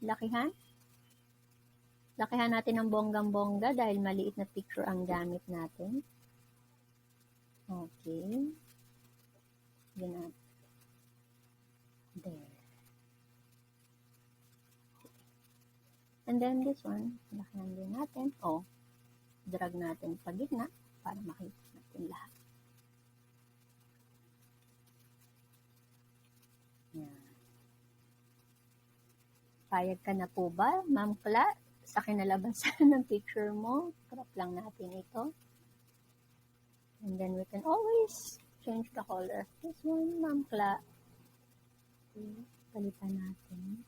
lakihan. Lakihan natin ng bonggang-bongga dahil maliit na picture ang gamit natin. Okay. Yan. There. And then, this one, lakihan din natin. Drag natin sa gitna para makita natin lahat. Yan. Payag ka na po ba, Ma'am Kla, sa kinalabasan ng picture mo? Crop lang natin ito. And then we can always change the color. This one, Ma'am Kla. Okay, palitan natin.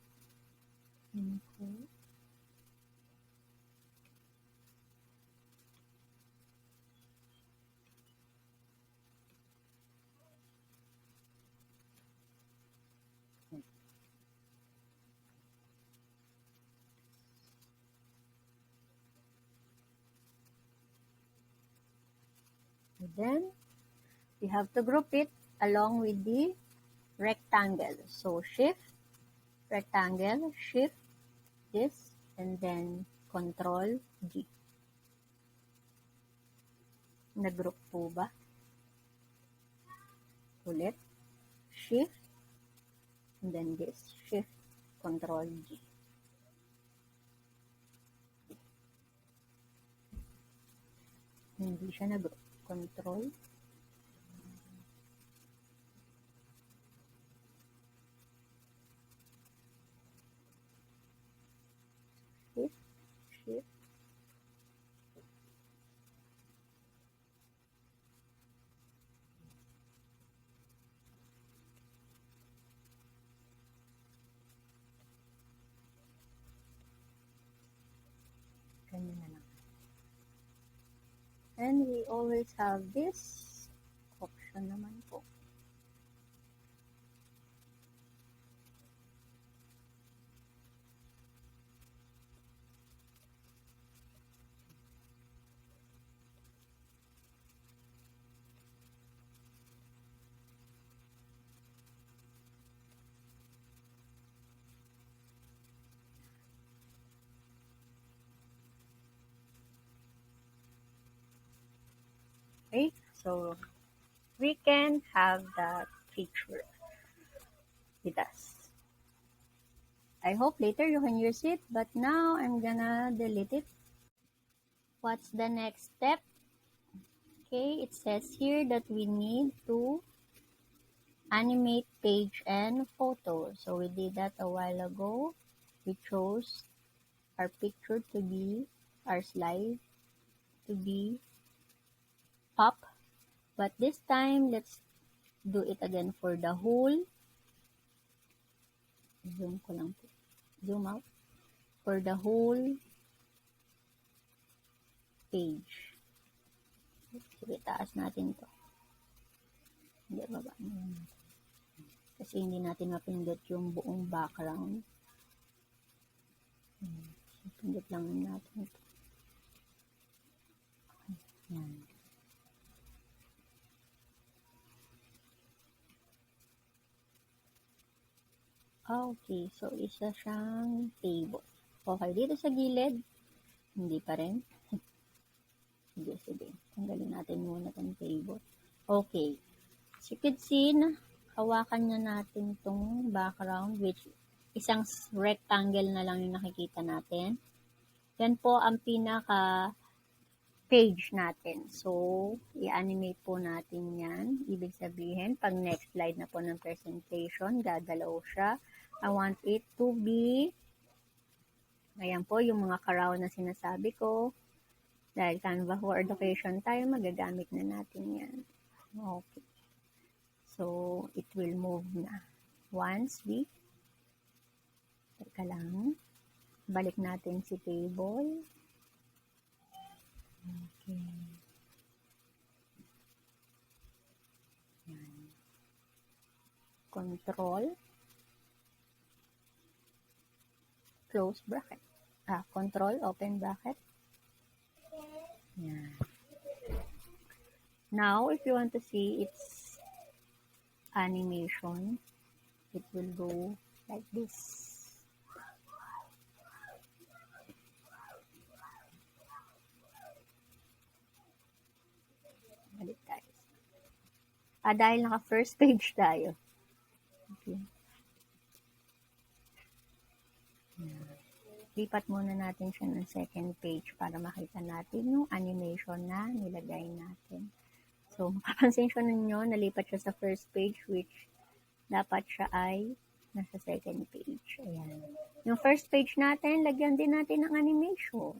Okay. Then, we have to group it along with the rectangle. So, shift, rectangle, shift this, and then control G. Nag-group po ba? Ulit, shift, and then this, shift, control G. Hindi siya nag-group. Control, shift, shift, ganyan na lang. And we always have this option naman po. Okay, so we can have that feature with us. I hope later you can use it, but now I'm gonna delete it. What's the next step? Okay, it says here that we need to animate page and photo. So we did that a while ago. We chose our picture to be, our slide to be up. But this time, let's do it again for the whole. Zoom ko lang po. Zoom out. For the whole page. Sige, taas natin to. Hindi, baba natin. Kasi hindi natin mapindot yung buong background. Pindot lang natin ito. Yan. Okay, so isa siyang table. Okay, dito sa gilid, hindi pa rin. Sige. Tanggalin natin muna itong table. Okay. As you can see, hawakan na natin itong background, which isang rectangle na lang yung nakikita natin. Yan po ang pinaka page natin. So, i-animate po natin yan. Ibig sabihin, pag next slide na po ng presentation, gagalaw siya. I want it to be, ayan po, yung mga karaw na sinasabi ko. Dahil Canva for Education tayo, magagamit na natin yan. Okay. So, it will move na. Once we, teka lang, balik natin si table. Okay. Yan. Control. Close bracket. Control, open bracket. Yan. Now, if you want to see its animation, it will go like this. Balik tayo. Dahil naka first page tayo. Okay. Lipat muna natin siya ng second page para makita natin yung animation na nilagay natin. So, makapansin siya ninyo, nalipat siya sa first page, which dapat siya ay nasa second page. Ayan. Yung first page natin, lagyan din natin ng animation.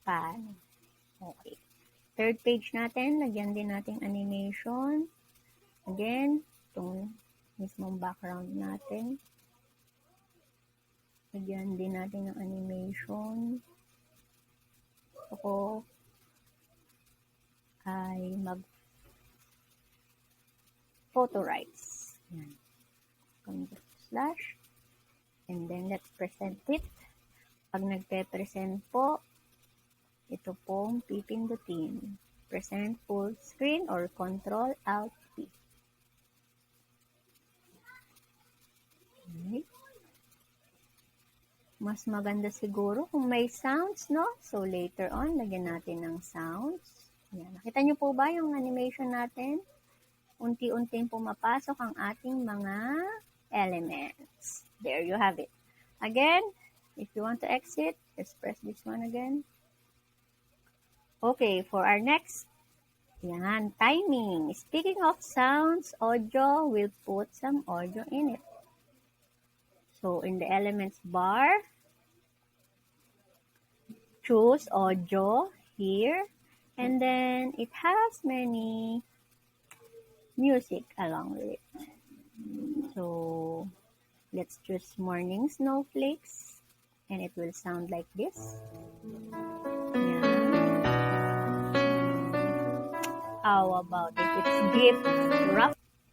Paano? Okay. Third page natin, lagyan din natin animation. Again, itong mismong background natin. Lagyan din natin ng animation. Ako ay photo rights. Yan. Control slash. And then let's present it. Pag nagpe-present po, ito pong pipindutin. Present full screen or Control Alt P. Okay. Mas maganda siguro kung may sounds, no? So, later on, lagyan natin ng sounds. Yan. Nakita nyo po ba yung animation natin? Unti-unting pumapasok ang ating mga elements. There you have it. Again, if you want to exit, just press this one again. Okay, for our next, yan, timing. Speaking of sounds, audio, we'll put some audio in it. So, in the elements bar, choose audio here, and then it has many music along with it. So, let's choose morning snowflakes, and it will sound like this. Yeah. How about if it's gift wrap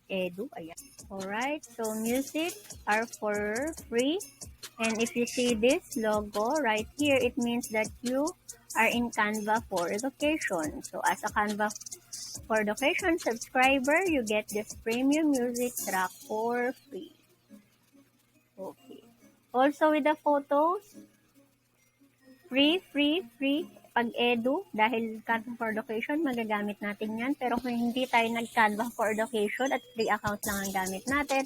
edu? Ayan. Alright, so music are for free. And if you see this logo right here, it means that you are in Canva for education. So as a Canva for education subscriber, you get this premium music track for free. Okay. Also with the photos, free. Pag edu, dahil Canva for education, magagamit natin yan. Pero kung hindi tayo nag-Canva for education at free account lang ang gamit natin,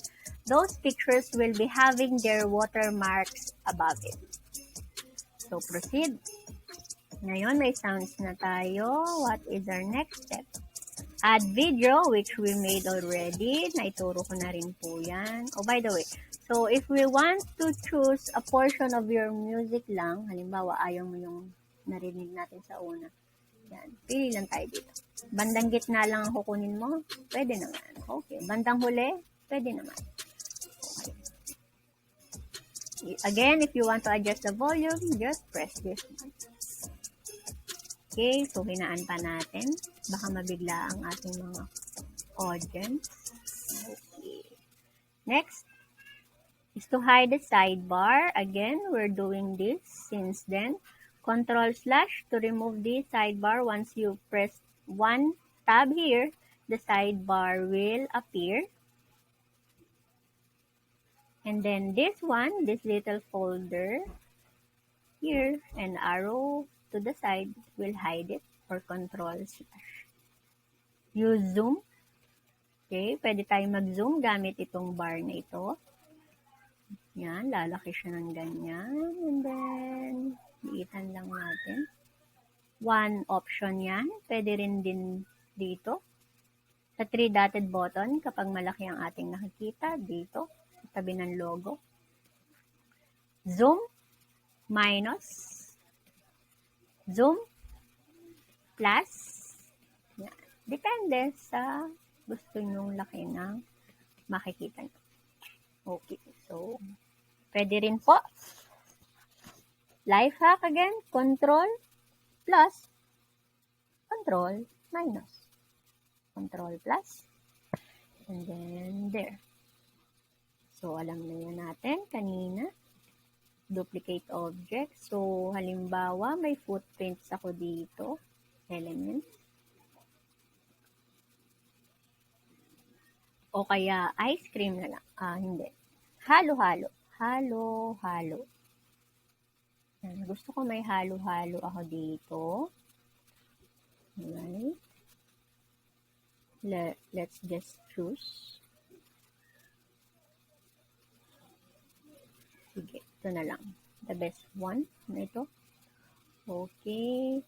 those pictures will be having their watermarks above it. So, proceed. Ngayon, may sounds na tayo. What is our next step? Add video, which we made already. Naituro ko na rin po yan. Oh, by the way, so if we want to choose a portion of your music lang, halimbawa, ayaw mo yung narinig natin sa una. Yan. Pili lang tayo dito. Bandang gitna lang ang kukunin mo, pwede naman. Okay. Bandang huli, pwede naman. Okay. Again, if you want to adjust the volume, just press this one. Okay, so hinaan pa natin. Baka mabigla ang ating mga audience. Okay. Next is to hide the sidebar. Again, we're doing this since then. Control / to remove the sidebar. Once you press one tab here, the sidebar will appear. And then this one, this little folder here, an arrow to the side will hide it, or Control / use zoom. Okay, pwede tayo mag-zoom gamit itong bar na ito. Yan, lalaki siya ng ganyan. And then, liitan lang natin. One option yan. Pwede rin din dito. Sa 3-dotted button, kapag malaki ang ating nakikita, dito, sa tabi ng logo. Zoom, minus, zoom, plus. Yan. Depende sa gusto nyong laki ng makikita nyo. Okay, so, pwede rin po. Life hack again, Control plus, Control minus, Control plus, and then there. So, alam na yan natin kanina. Duplicate object. So, halimbawa, may footprints ako dito. Element. O kaya, ice cream na lang. Hindi. Halo-halo. Halo-halo. Gusto ko may halo-halo ako dito. Alright. Let's just choose. Sige, ito na lang. The best one na ito. Okay.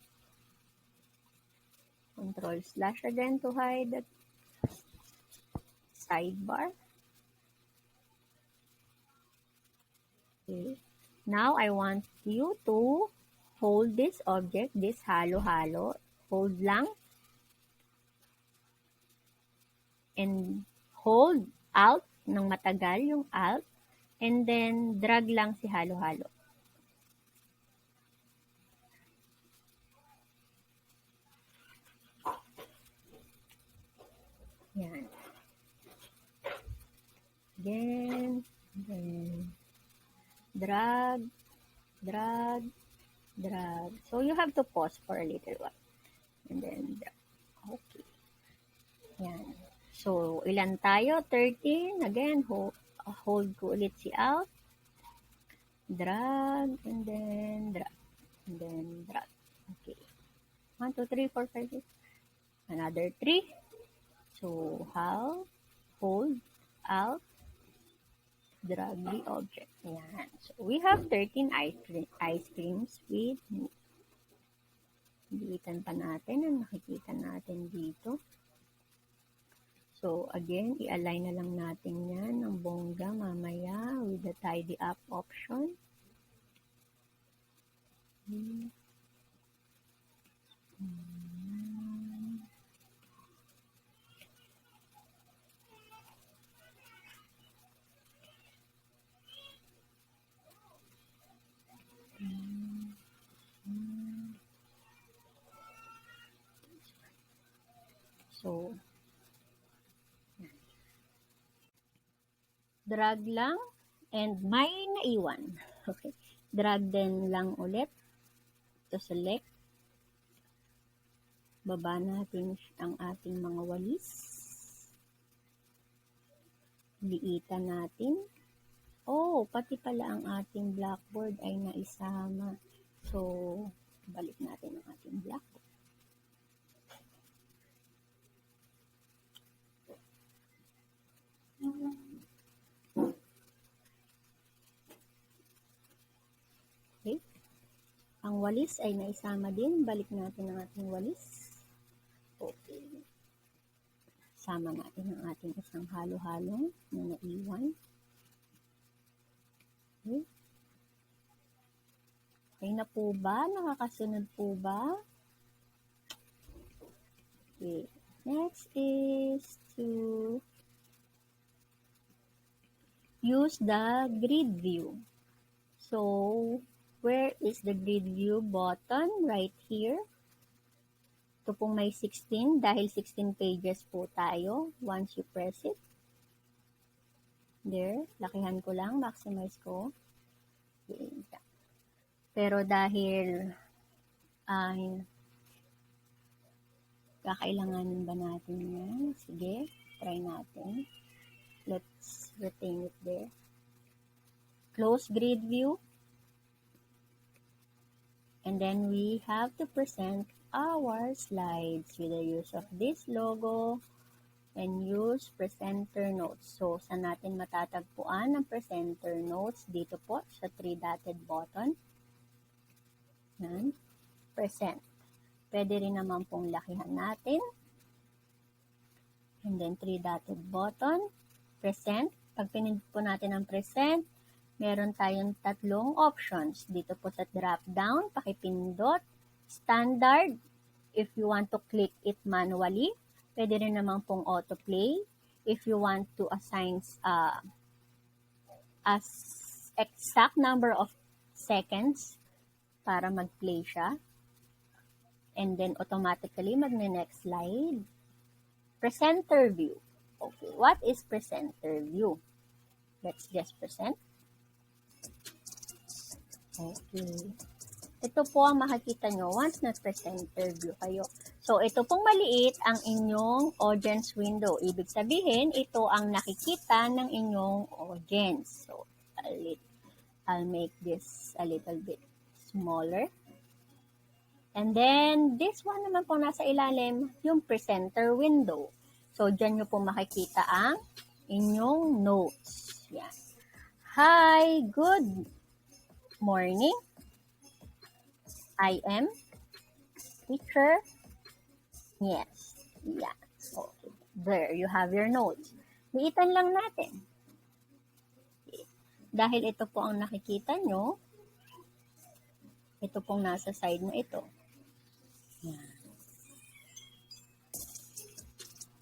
Control / again to hide the sidebar. Okay. Now, I want you to hold this object, this halo-halo. Hold lang. And hold Alt ng matagal yung Alt. And then, drag lang si halo-halo. Yan. Then, drag, drag. So, you have to pause for a little while. And then, drag. Okay. Yan. So, ilan tayo? 13. Again, hold ko ulit si Alt. Drag, and then drag. And then drag. Okay. 1, 2, 3, 4, 5, 6. Another 3. So, hold, Alt, drag the object. Yan. So, we have 13 ice creams with me. Dilitan pa natin ang nakikita natin dito. So, again, i-align na lang natin yan ng bongga mamaya with the tidy up option. So, drag lang and may naiwan. Okay. Drag din lang ulit to select. Baba natin ang ating mga walis. Liitan natin. Oh, pati pala ang ating blackboard ay naisama. So, balik natin ang ating blackboard. Okay. Ang walis ay naisama din. Balik natin ang ating walis. Okay. Sama natin ang ating isang halo-halong na naiwan. Okay. Okay na po ba? Nakakasunod po ba? Okay. Next is to use the grid view. So, where is the grid view button? Right here. Ito pong may 16. Dahil 16 pages po tayo. Once you press it. There. Lakihan ko lang. Maximize ko. Okay. Pero dahil kakailanganin ba natin yan? Sige. Try natin. Let's retain it there. Close grid view. And then we have to present our slides with the use of this logo and use presenter notes. So, saan natin matatagpuan ang presenter notes? Dito po sa 3-dotted button. Yan. Present. Pwede rin naman pong lakihan natin. And then 3-dotted button. Present. Pag pinindot po natin ang present, meron tayong tatlong options. Dito po sa drop-down, pakipindot. Standard, if you want to click it manually. Pwede rin naman pong autoplay. If you want to assign as exact number of seconds para mag-play siya. And then automatically magne-next slide. Presenter view. Okay, what is presenter view? Let's just present. Okay. Ito po ang makikita nyo once na-presenter view kayo. So, ito pong maliit ang inyong audience window. Ibig sabihin, ito ang nakikita ng inyong audience. So, I'll make this a little bit smaller. And then, this one naman po nasa ilalim, yung presenter window. So, dyan nyo po makikita ang inyong notes. Yan. Hi, good morning. I am teacher. Yes. Yeah. Okay. There, you have your notes. Liitan lang natin. Okay. Dahil ito po ang nakikita nyo, ito pong nasa side na ito. Yan.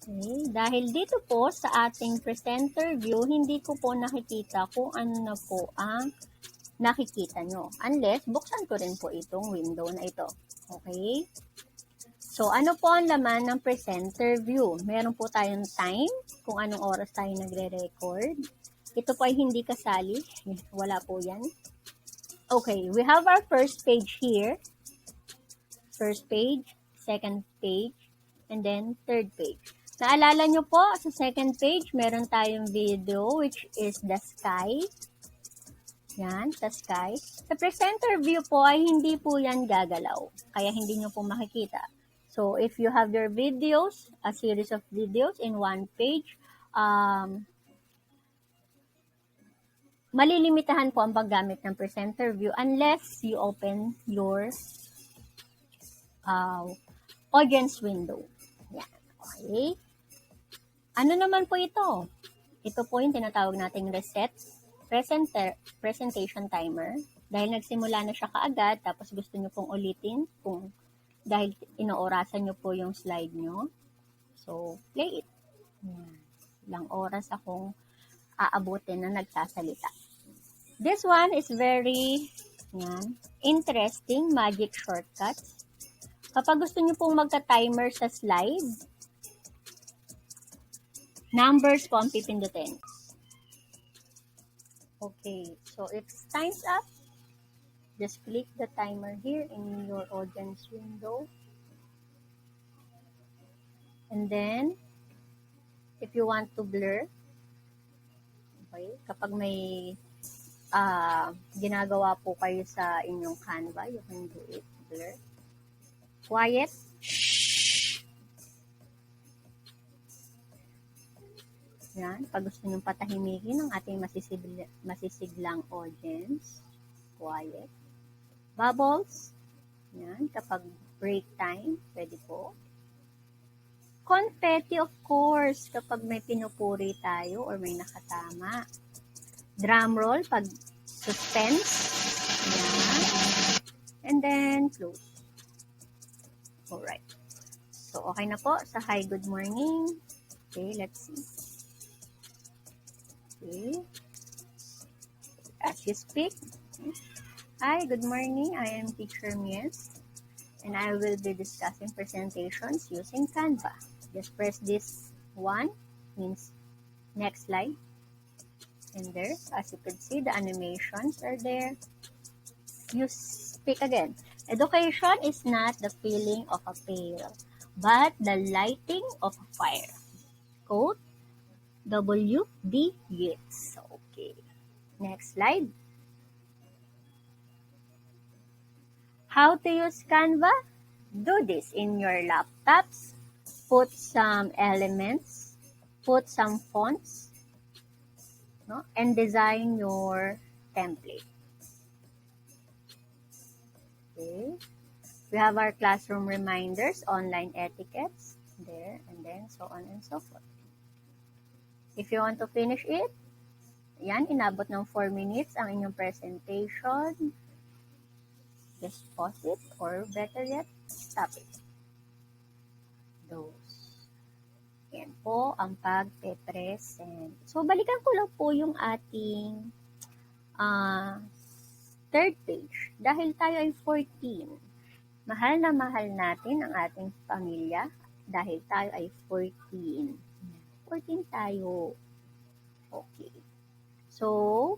Okay. Dahil dito po sa ating presenter view, hindi ko po nakikita kung ano na po ang nakikita nyo. Unless, buksan ko rin po itong window na ito. Okay? So, ano po ang laman ng presenter view? Meron po tayong time, kung anong oras tayo nagre-record. Ito po ay hindi kasali. Wala po yan. Okay, we have our first page here. First page, second page, and then third page. Naalala nyo po, sa second page, meron tayong video which is the sky. Yan, the sky. Sa presenter view po ay hindi po yan gagalaw. Kaya hindi nyo po makikita. So, if you have your videos, a series of videos in one page, malilimitahan po ang paggamit ng presenter view unless you open your audience window. Yan. Okay. Ano naman po ito? Ito po yung tinatawag nating reset presentation timer. Dahil nagsimula na siya kaagad, tapos gusto nyo pong ulitin kung dahil inoorasan nyo po yung slide nyo. So, play it. Yan. Ilang oras akong aabutin na nagsasalita. This one is very interesting magic shortcuts. Kapag gusto nyo pong magka-timer sa slide, numbers po ang pipindutin. Okay, so if time's up, just click the timer here in your audience window. And then, if you want to blur, okay, kapag may ginagawa po kayo sa inyong Canva, you can do it, blur. Quiet. Yan, pag gusto nyong patahimikin ang ating masisiglang audience, quiet. Bubbles, yan, kapag break time, pwede po. Confetti, of course, kapag may pinupuri tayo or may nakatama. Drum roll, pag suspense, yan. And then, close. Alright. So, okay na po sa hi, good morning. Okay, let's see. Okay. As you speak. Hi, good morning. I am Teacher Mies, and I will be discussing presentations using Canva. Just press this one, means next slide. And there, as you can see, the animations are there. You speak again. Education is not the filling of a pail, but the lighting of a fire. Quote, W.B. Yeats. Okay. Next slide. How to use Canva? Do this in your laptops. Put some elements. Put some fonts. No? And design your template. Okay. We have our classroom reminders, online etiquettes, there, and then so on and so forth. If you want to finish it, yan, inabot ng 4 minutes ang inyong presentation. Just pause it, or better yet, stop it. Those. Yan po ang pag-present. So, balikan ko lang po yung ating third page. Dahil tayo ay 14. Mahal na mahal natin ang ating pamilya dahil tayo ay 14. 14 tayo. Okay. So,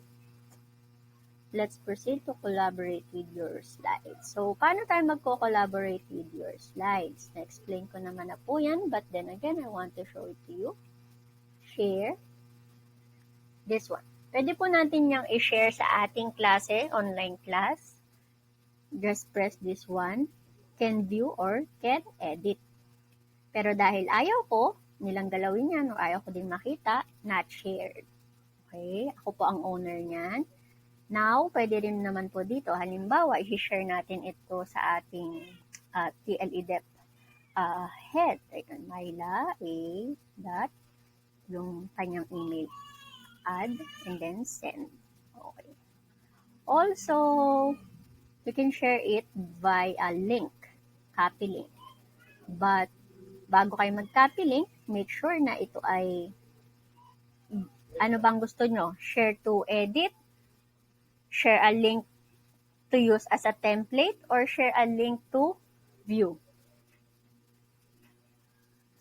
let's proceed to collaborate with your slides. So, paano tayo magko-collaborate with your slides? Na-explain ko naman na po yan, but then again, I want to show it to you. Share. This one. Pwede po natin yung i-share sa ating klase, online class. Just press this one. Can view or can edit. Pero dahil ayaw ko, nilang galawin yan o ayaw ko din makita, not shared. Okay? Ako po ang owner niyan. Now, pwede rin naman po dito. Halimbawa, i-share natin ito sa ating TLEDEP head. Ayan, Myla A. dot yung kanyang email. Add and then send. Okay. Also, you can share it via link. Copy link. But, bago kayo mag-copy link, make sure na ito ay ano bang gusto nyo? Share to edit? Share a link to use as a template? Or share a link to view?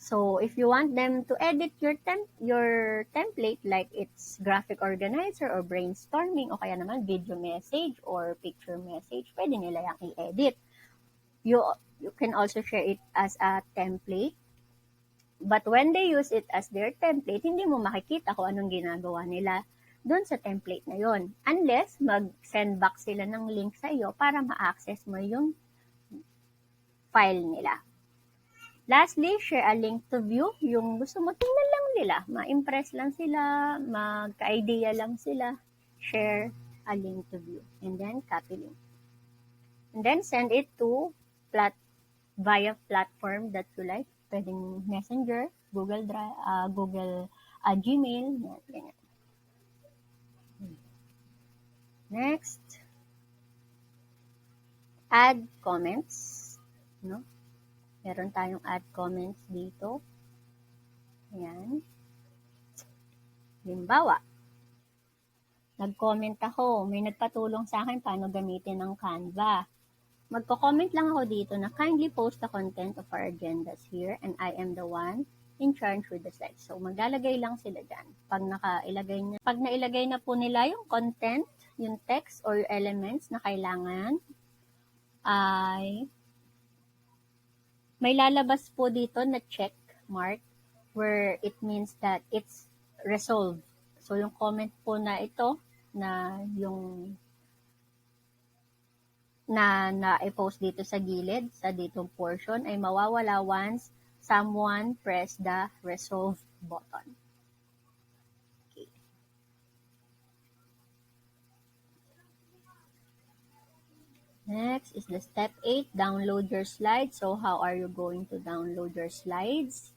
So if you want them to edit your template, like it's graphic organizer or brainstorming o kaya naman video message or picture message, pwede nila yang i-edit. You you can also share it as a template. But when they use it as their template, hindi mo makikita kung anong ginagawa nila doon sa template na yon. Unless mag-send back sila ng link sa iyo para ma-access mo yung file nila. Lastly, share a link to view. Yung gusto mo, tingnan lang nila. Ma-impress lang sila, magka-idea lang sila. Share a link to view. And then, copy link. And then, send it to via platform that you like. Pwedeng Messenger, Google Drive, Gmail, ganyan. Next, add comments. No? Meron tayong add comments dito. Ayan. Halimbawa, nag-comment ako, may nagpatulong sa akin paano gamitin ang Canva. Magko-comment lang ako dito na kindly post the content of our agendas here and I am the one in charge with the slides. So, maglalagay lang sila dyan. Pag nailagay na po nila yung content, yung text or elements na kailangan, ay may lalabas po dito na check mark where it means that it's resolved. So, yung comment po na ito, na yung na-post dito sa gilid, sa ditong portion, ay mawawala once someone press the resolve button. Okay. Next is the step 8, download your slides. So, how are you going to download your slides?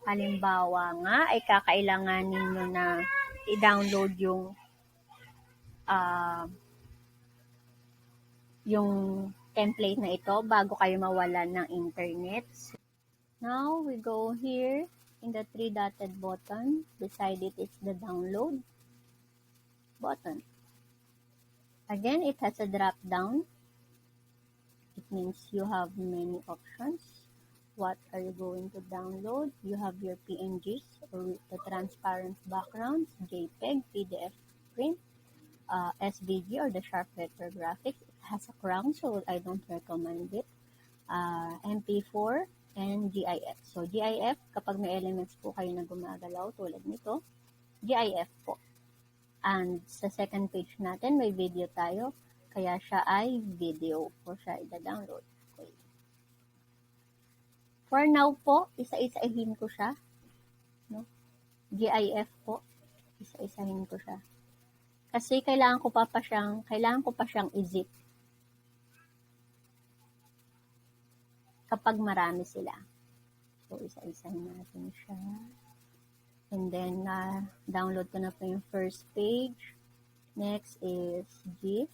Halimbawa nga, ay kakailanganin nyo na i-download yung template na ito bago kayo mawalan ng internet. Now, we go here in the three-dotted button. Beside it is the download button. Again, it has a drop-down. It means you have many options. What are you going to download? You have your PNGs or the transparent backgrounds, JPEG, PDF print, SVG or the sharp vector graphics. It has a crown, so I don't recommend it. MP4 and GIF. So, GIF, kapag may elements po kayo na gumagalaw tulad nito, GIF po. And sa second page natin, may video tayo, kaya siya ay video o siya i-download. Okay. For now po, isa-isahin ko siya. No? GIF po, isa-isahin ko siya. Kasi kailangan ko pa siyang i-zip kapag marami sila. So, isa-isahin natin siya. And then, download ko na po yung first page. Next is GIF.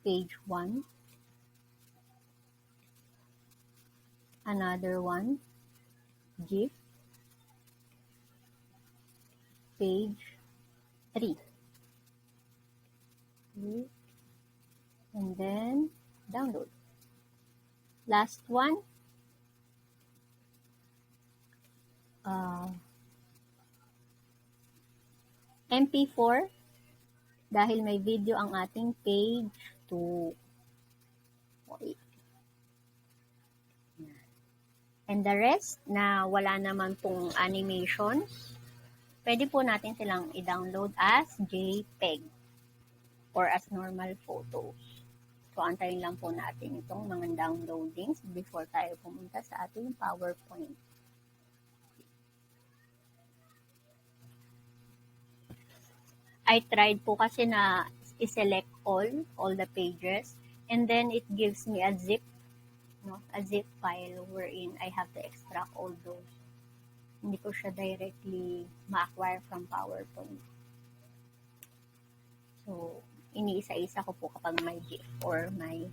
Page 1. Another one. GIF. Page 3. Okay. And then, download. Last one. MP4. Dahil may video ang ating page 2. Okay. And the rest na wala naman pong animations, pwede po natin silang i-download as JPEG or as normal photos. So, antayin lang po natin itong mga downloadings before tayo pumunta sa ating PowerPoint. I tried po kasi na i-select all the pages, and then it gives me a zip file wherein I have to extract all those. Hindi ko siya directly ma-acquire from PowerPoint. So, iniisa-isa ko po kapag may GIF or may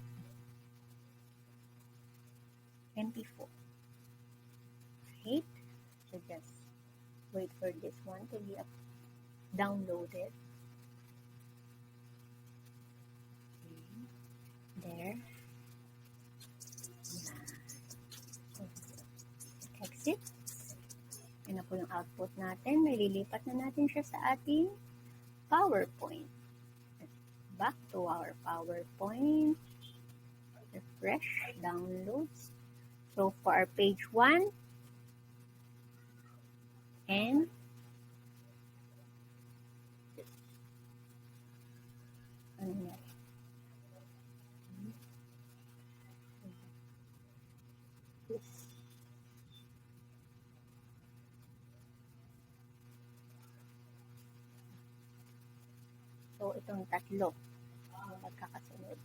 MP4. Right? So, just wait for this one to be downloaded. Okay. There. po yung output natin. Nililipat na natin siya sa ating PowerPoint. Back to our PowerPoint. Refresh, downloads. So for our page 1, and ano na, this. So itong tatlo ang magkakasunod.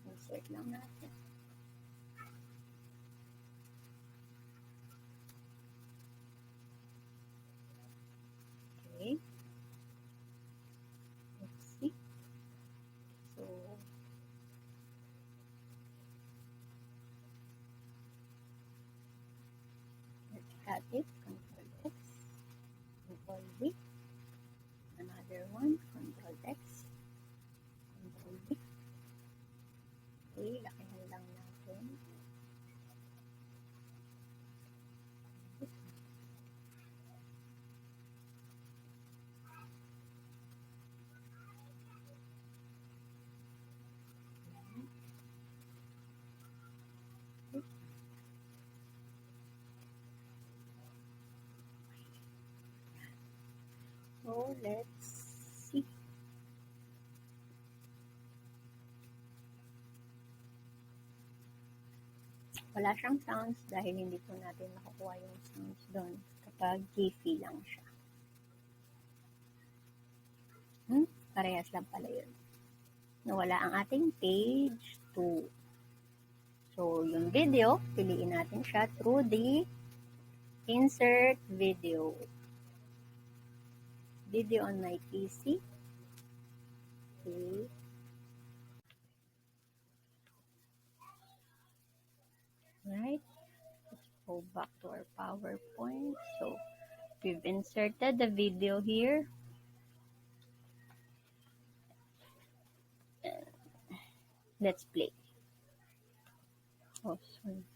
Insert lang natin. Okay. Let's see. So let's cut it. Control X. Control V. Another one. Control X. Control V. Okay. Lakihan lang natin. So let's see. Wala siyang sounds dahil hindi po natin makukuha yung sounds doon kapag jiffy lang siya. Parehas lang pala yun. Nawala ang ating page 2. So, yung video, piliin natin siya through the insert video. Video on my PC. Okay. Right. Let's go back to our PowerPoint. So, we've inserted the video here. Let's play. Oh, sorry.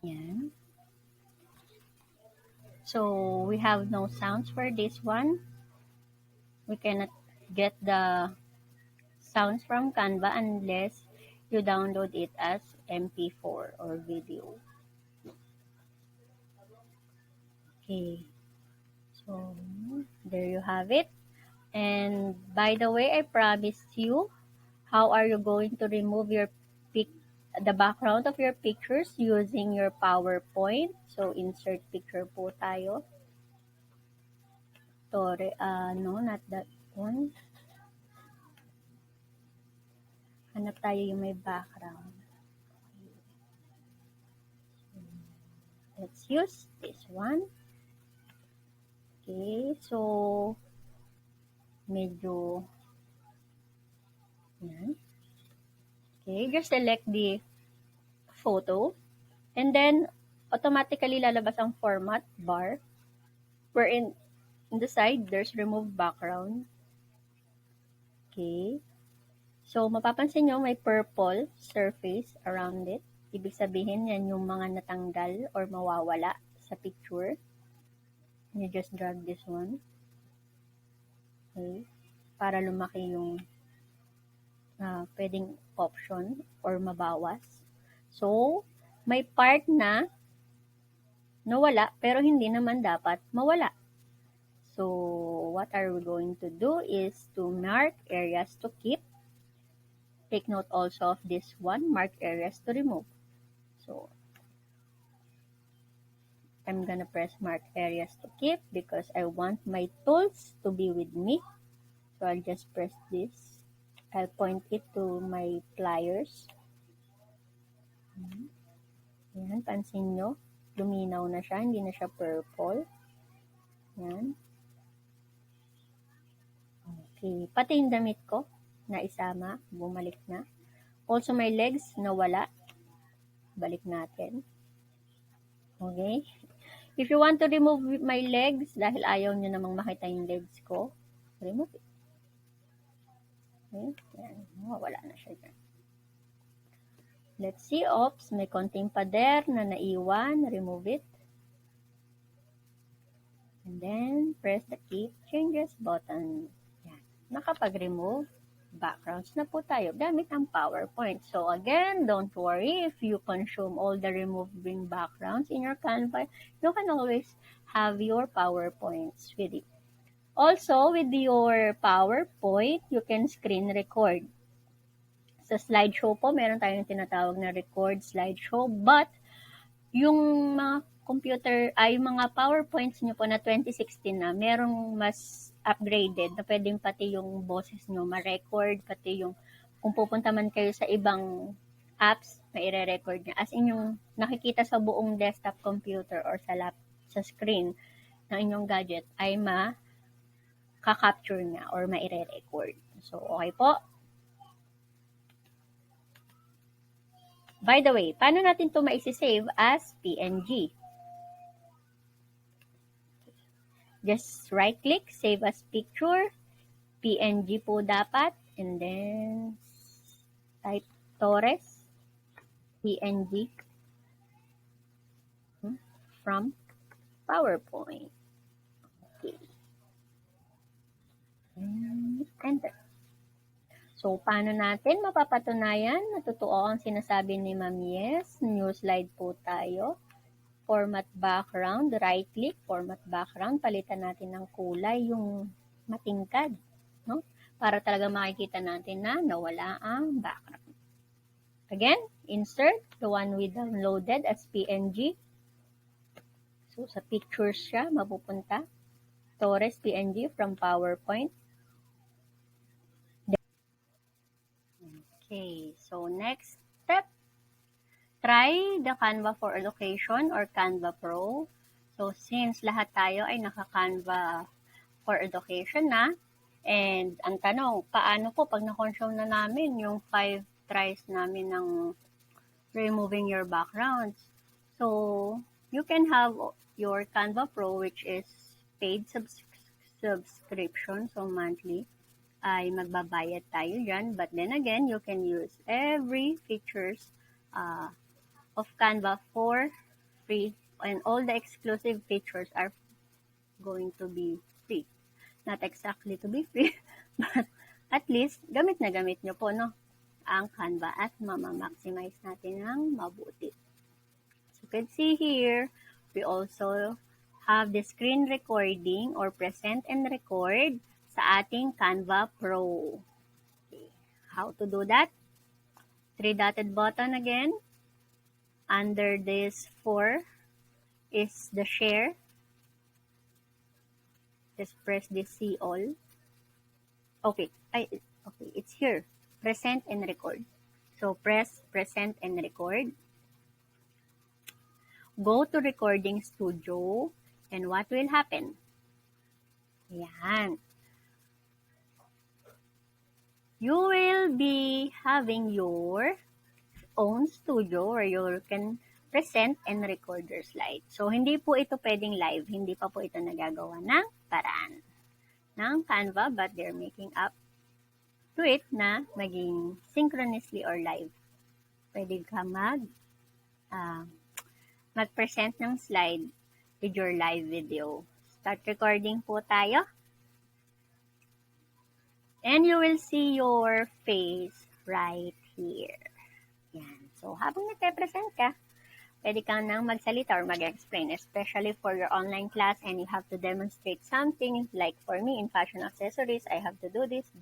Yan. So, we have no sounds for this one. We cannot get the sounds from Canva unless you download it as MP4 or video. Okay. So, there you have it. And by the way, I promised you, how are you going to remove your the background of your pictures using your PowerPoint? So, insert picture po tayo. No, not that one. Hanap tayo yung may background. Let's use this one. Okay, so medyo yan. Okay, just select the photo and then automatically lalabas ang format bar wherein in the side there's remove background. Okay, so mapapansin nyo may purple surface around it. Ibig sabihin yan yung mga natanggal or mawawala sa picture. You just drag this one. Okay, para lumaki yung pwedeng option or mabawas. So, may part na nawala pero hindi naman dapat mawala. So, what are we going to do is to mark areas to keep. Take note also of this one, mark areas to remove. So, I'm gonna press mark areas to keep because I want my tools to be with me. So, I'll just press this. I'll point it to my pliers. Yan, pansin nyo, luminaw na siya, hindi na siya purple. Yan. Okay, pati yung damit ko, na isama, bumalik na. Also, my legs, nawala. Balik natin. Okay? If you want to remove my legs, dahil ayaw nyo namang makita yung legs ko, remove it. Okay? Yan. Wala na siya dyan. Let's see. Oops, may konting pader na naiwan. Remove it. And then, press the Keep Changes button. Yan. Nakapag-remove backgrounds na po tayo gamit ang PowerPoint. So again, don't worry if you consume all the removing backgrounds in your Canva. You can always have your PowerPoints with you. Also, with your PowerPoint, you can screen record. Sa slideshow po, meron tayong tinatawag na record slideshow. But, yung mga computer, yung mga PowerPoints nyo po na 2016 na, merong mas upgraded na pwedeng pati yung boses nyo ma-record, pati yung kung pupunta man kayo sa ibang apps, maire-record nyo. As in yung nakikita sa buong desktop computer or sa screen ng inyong gadget ay ma-capture niya or maire-record. So, okay po. By the way, paano natin ito maisisave as PNG? Just right-click, save as picture, PNG po dapat, and then type Torres, PNG from PowerPoint. Okay. And enter. So, paano natin mapapatunayan na totoo ang sinasabi ni Ma'am Yes? New slide po tayo. Format background, right-click, format background. Palitan natin ng kulay yung matingkad, no? Para talaga makikita natin na nawala ang background. Again, insert the one we downloaded as PNG. So, sa pictures siya mapupunta. Torres PNG from PowerPoint. Okay, so next step, try the Canva for Education or Canva Pro. So since lahat tayo ay naka-Canva for Education na, and ang tanong, paano po pag na-consume na namin yung 5 tries namin ng removing your backgrounds? So you can have your Canva Pro, which is paid subscription, so monthly. Ay magbabayad tayo dyan. But then again, you can use every features of Canva for free. And all the exclusive features are going to be free. Not exactly to be free, but at least gamit na gamit nyo po, no? Ang Canva at mamamaximize natin ng mabuti. So you can see here, we also have the screen recording or present and record sa ating Canva Pro. Okay. How to do that? 3-dotted button again. Under this 4 is the share. Just press this see all. Okay, it's here. Present and record. So press present and record. Go to recording studio and what will happen? Yan. You will be having your own studio where you can present and record your slide. So, hindi po ito pwedeng live. Hindi pa po ito nagagawa ng paraan ng Canva, but they're making up to it na maging synchronously or live. Pwede ka mag-present ng slide with your live video. Start recording po tayo. And you will see your face right here. Yan. So, habang nagpe-present ka, pwede kang nang magsalita or mag-explain, especially for your online class and you have to demonstrate something. Like for me, in fashion accessories, I have to do this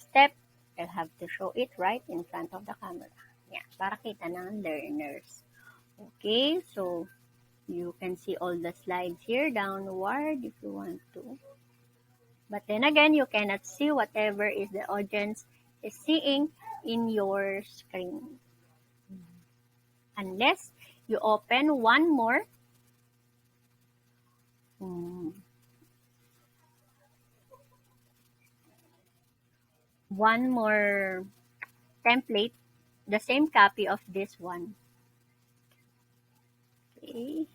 step. I'll have to show it right in front of the camera. Yan. Para kita ng learners. Okay, so you can see all the slides here downward if you want to. But then again, you cannot see whatever is the audience is seeing in your screen. Unless you open one more template, the same copy of this one. Okay?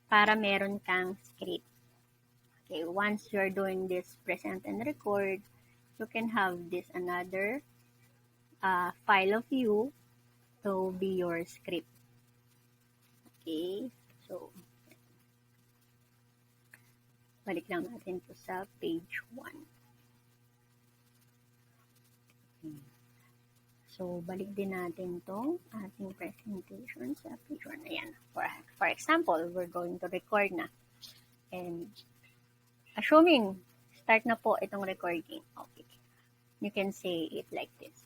Para meron kang script. Okay, once you're doing this present and record, you can have this another file of you to be your script. Okay, so balik lang natin to sa page 1. So, balik din natin tong ating presentation sa page 1. Ayan. For example, we're going to record na. And assuming, start na po itong recording. Okay. You can say it like this.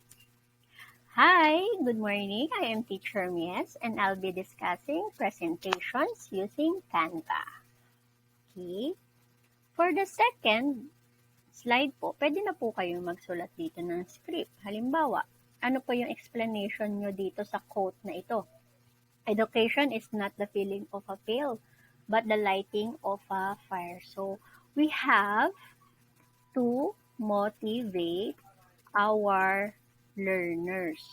Hi, good morning. I am Teacher Mies, and I'll be discussing presentations using Canva. Okay. For the second slide po, pwede na po kayo magsulat dito ng script. Halimbawa, ano po yung explanation nyo dito sa quote na ito? Education is not the filling of a pail, but the lighting of a fire. So, we have to motivate our learners.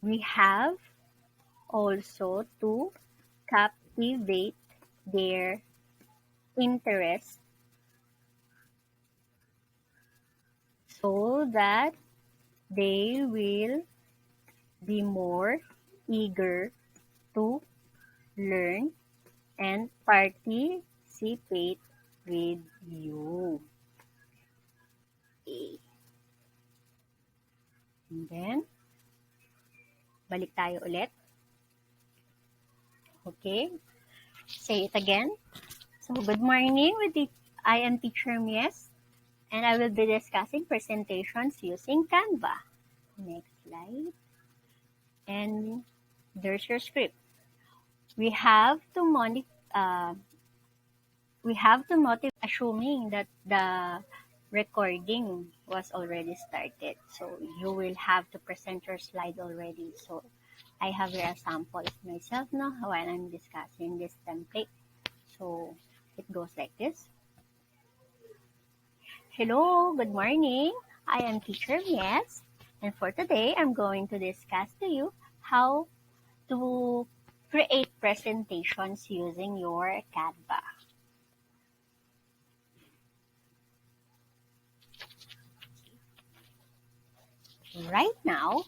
We have also to captivate their interest so that they will be more eager to learn and participate with you. Okay. And then, balik tayo ulit. Okay. Say it again. So, good morning. I am Teacher Mies, and I will be discussing presentations using Canva. Next slide. And there's your script. We have to motivate, assuming that the recording was already started. So you will have to present your slide already. So I have here a sample of myself now while I'm discussing this template. So it goes like this. Hello, good morning. I am Teacher Mies, and for today, I'm going to discuss to you how to create presentations using your Canva. Right now,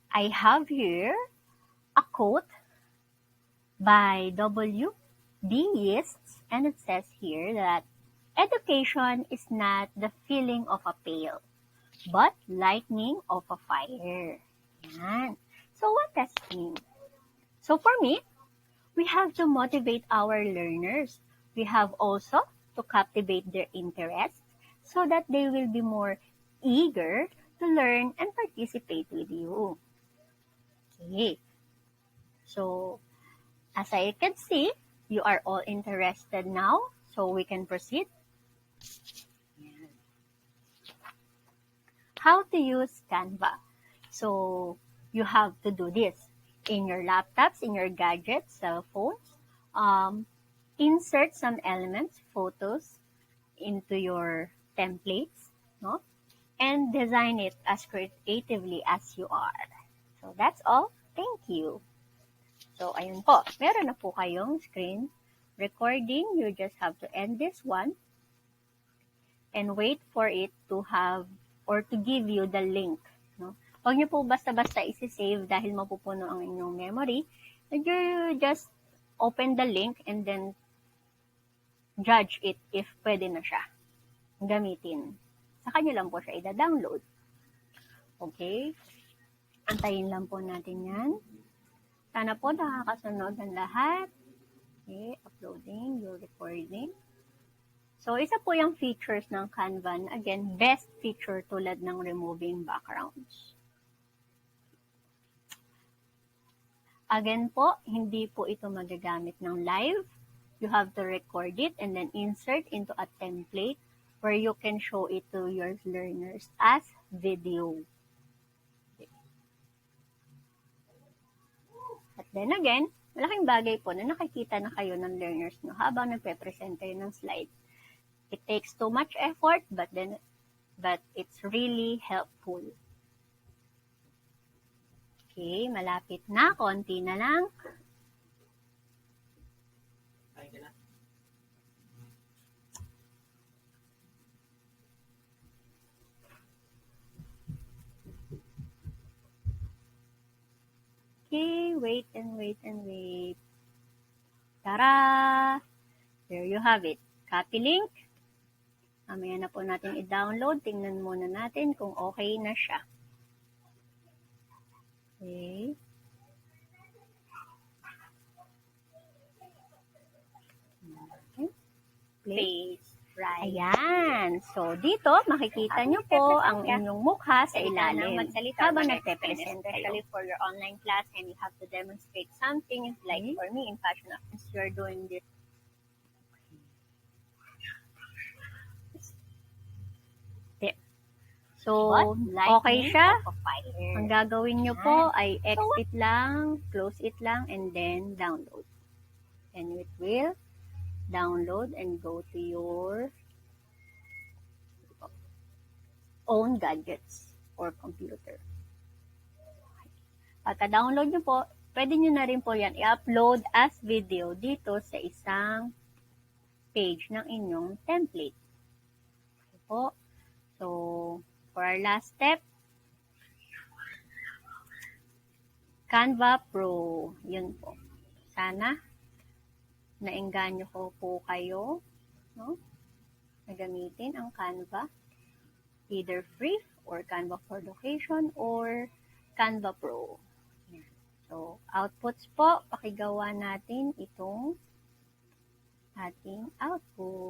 I have here a quote by W.B. Yeats, and it says here that education is not the filling of a pail, but lightning of a fire. Yan. So what does it mean? So for me, we have to motivate our learners. We have also to captivate their interests so that they will be more eager to learn and participate with you. Okay. So, as I can see, you are all interested now, so we can proceed. How to use Canva. So, you have to do this in your laptops, in your gadgets, cell phones. Insert some elements, photos, into your templates, no? And design it as creatively as you are. So, that's all. Thank you. So, ayun po. Meron na po kayong screen recording. You just have to end this one and wait for it to have or to give you the link. No? Huwag niyo po basta-basta isi-save dahil mapupuno ang inyong memory. And you just open the link and then judge it if pwede na siya gamitin. Sa kanya lang po siya i-download. Okay? Antayin lang po natin yan. Sana po nakakasunod ang lahat. Okay, uploading, your recording. So, isa po yung features ng Canva. Again, best feature tulad ng removing backgrounds. Again po, hindi po ito magagamit ng live. You have to record it and then insert into a template where you can show it to your learners as video. At then again, malaking bagay po na nakikita na kayo ng learners nyo habang nagpe-present kayo ng slide. It takes too much effort, but it's really helpful. Okay, malapit na. Konti na lang. Okay, wait and wait and wait. Tara! There you have it. Copy link. Mamaya na po natin i-download. Tingnan muna natin kung okay na siya. Okay. Place. Right. Ayan. So, dito, makikita nyo po ang inyong mukha sa ilalim habang nagpe-present kayo. Especially for your online class and you have to demonstrate something. Like for me, in fashion office, you're doing this. So, okay siya. Ang gagawin nyo po ay exit lang, close it lang, and then download. And it will download and go to your own gadgets or computer. Pagka-download nyo po, pwede nyo na rin po yan i-upload as video dito sa isang page ng inyong template. Okay po. So, for our last step, Canva Pro. Yun po. Sana naengganyo ko po kayo, no? Na gamitin ang Canva. Either free or Canva for Education or Canva Pro. So, outputs po, pakigawa natin itong ating output.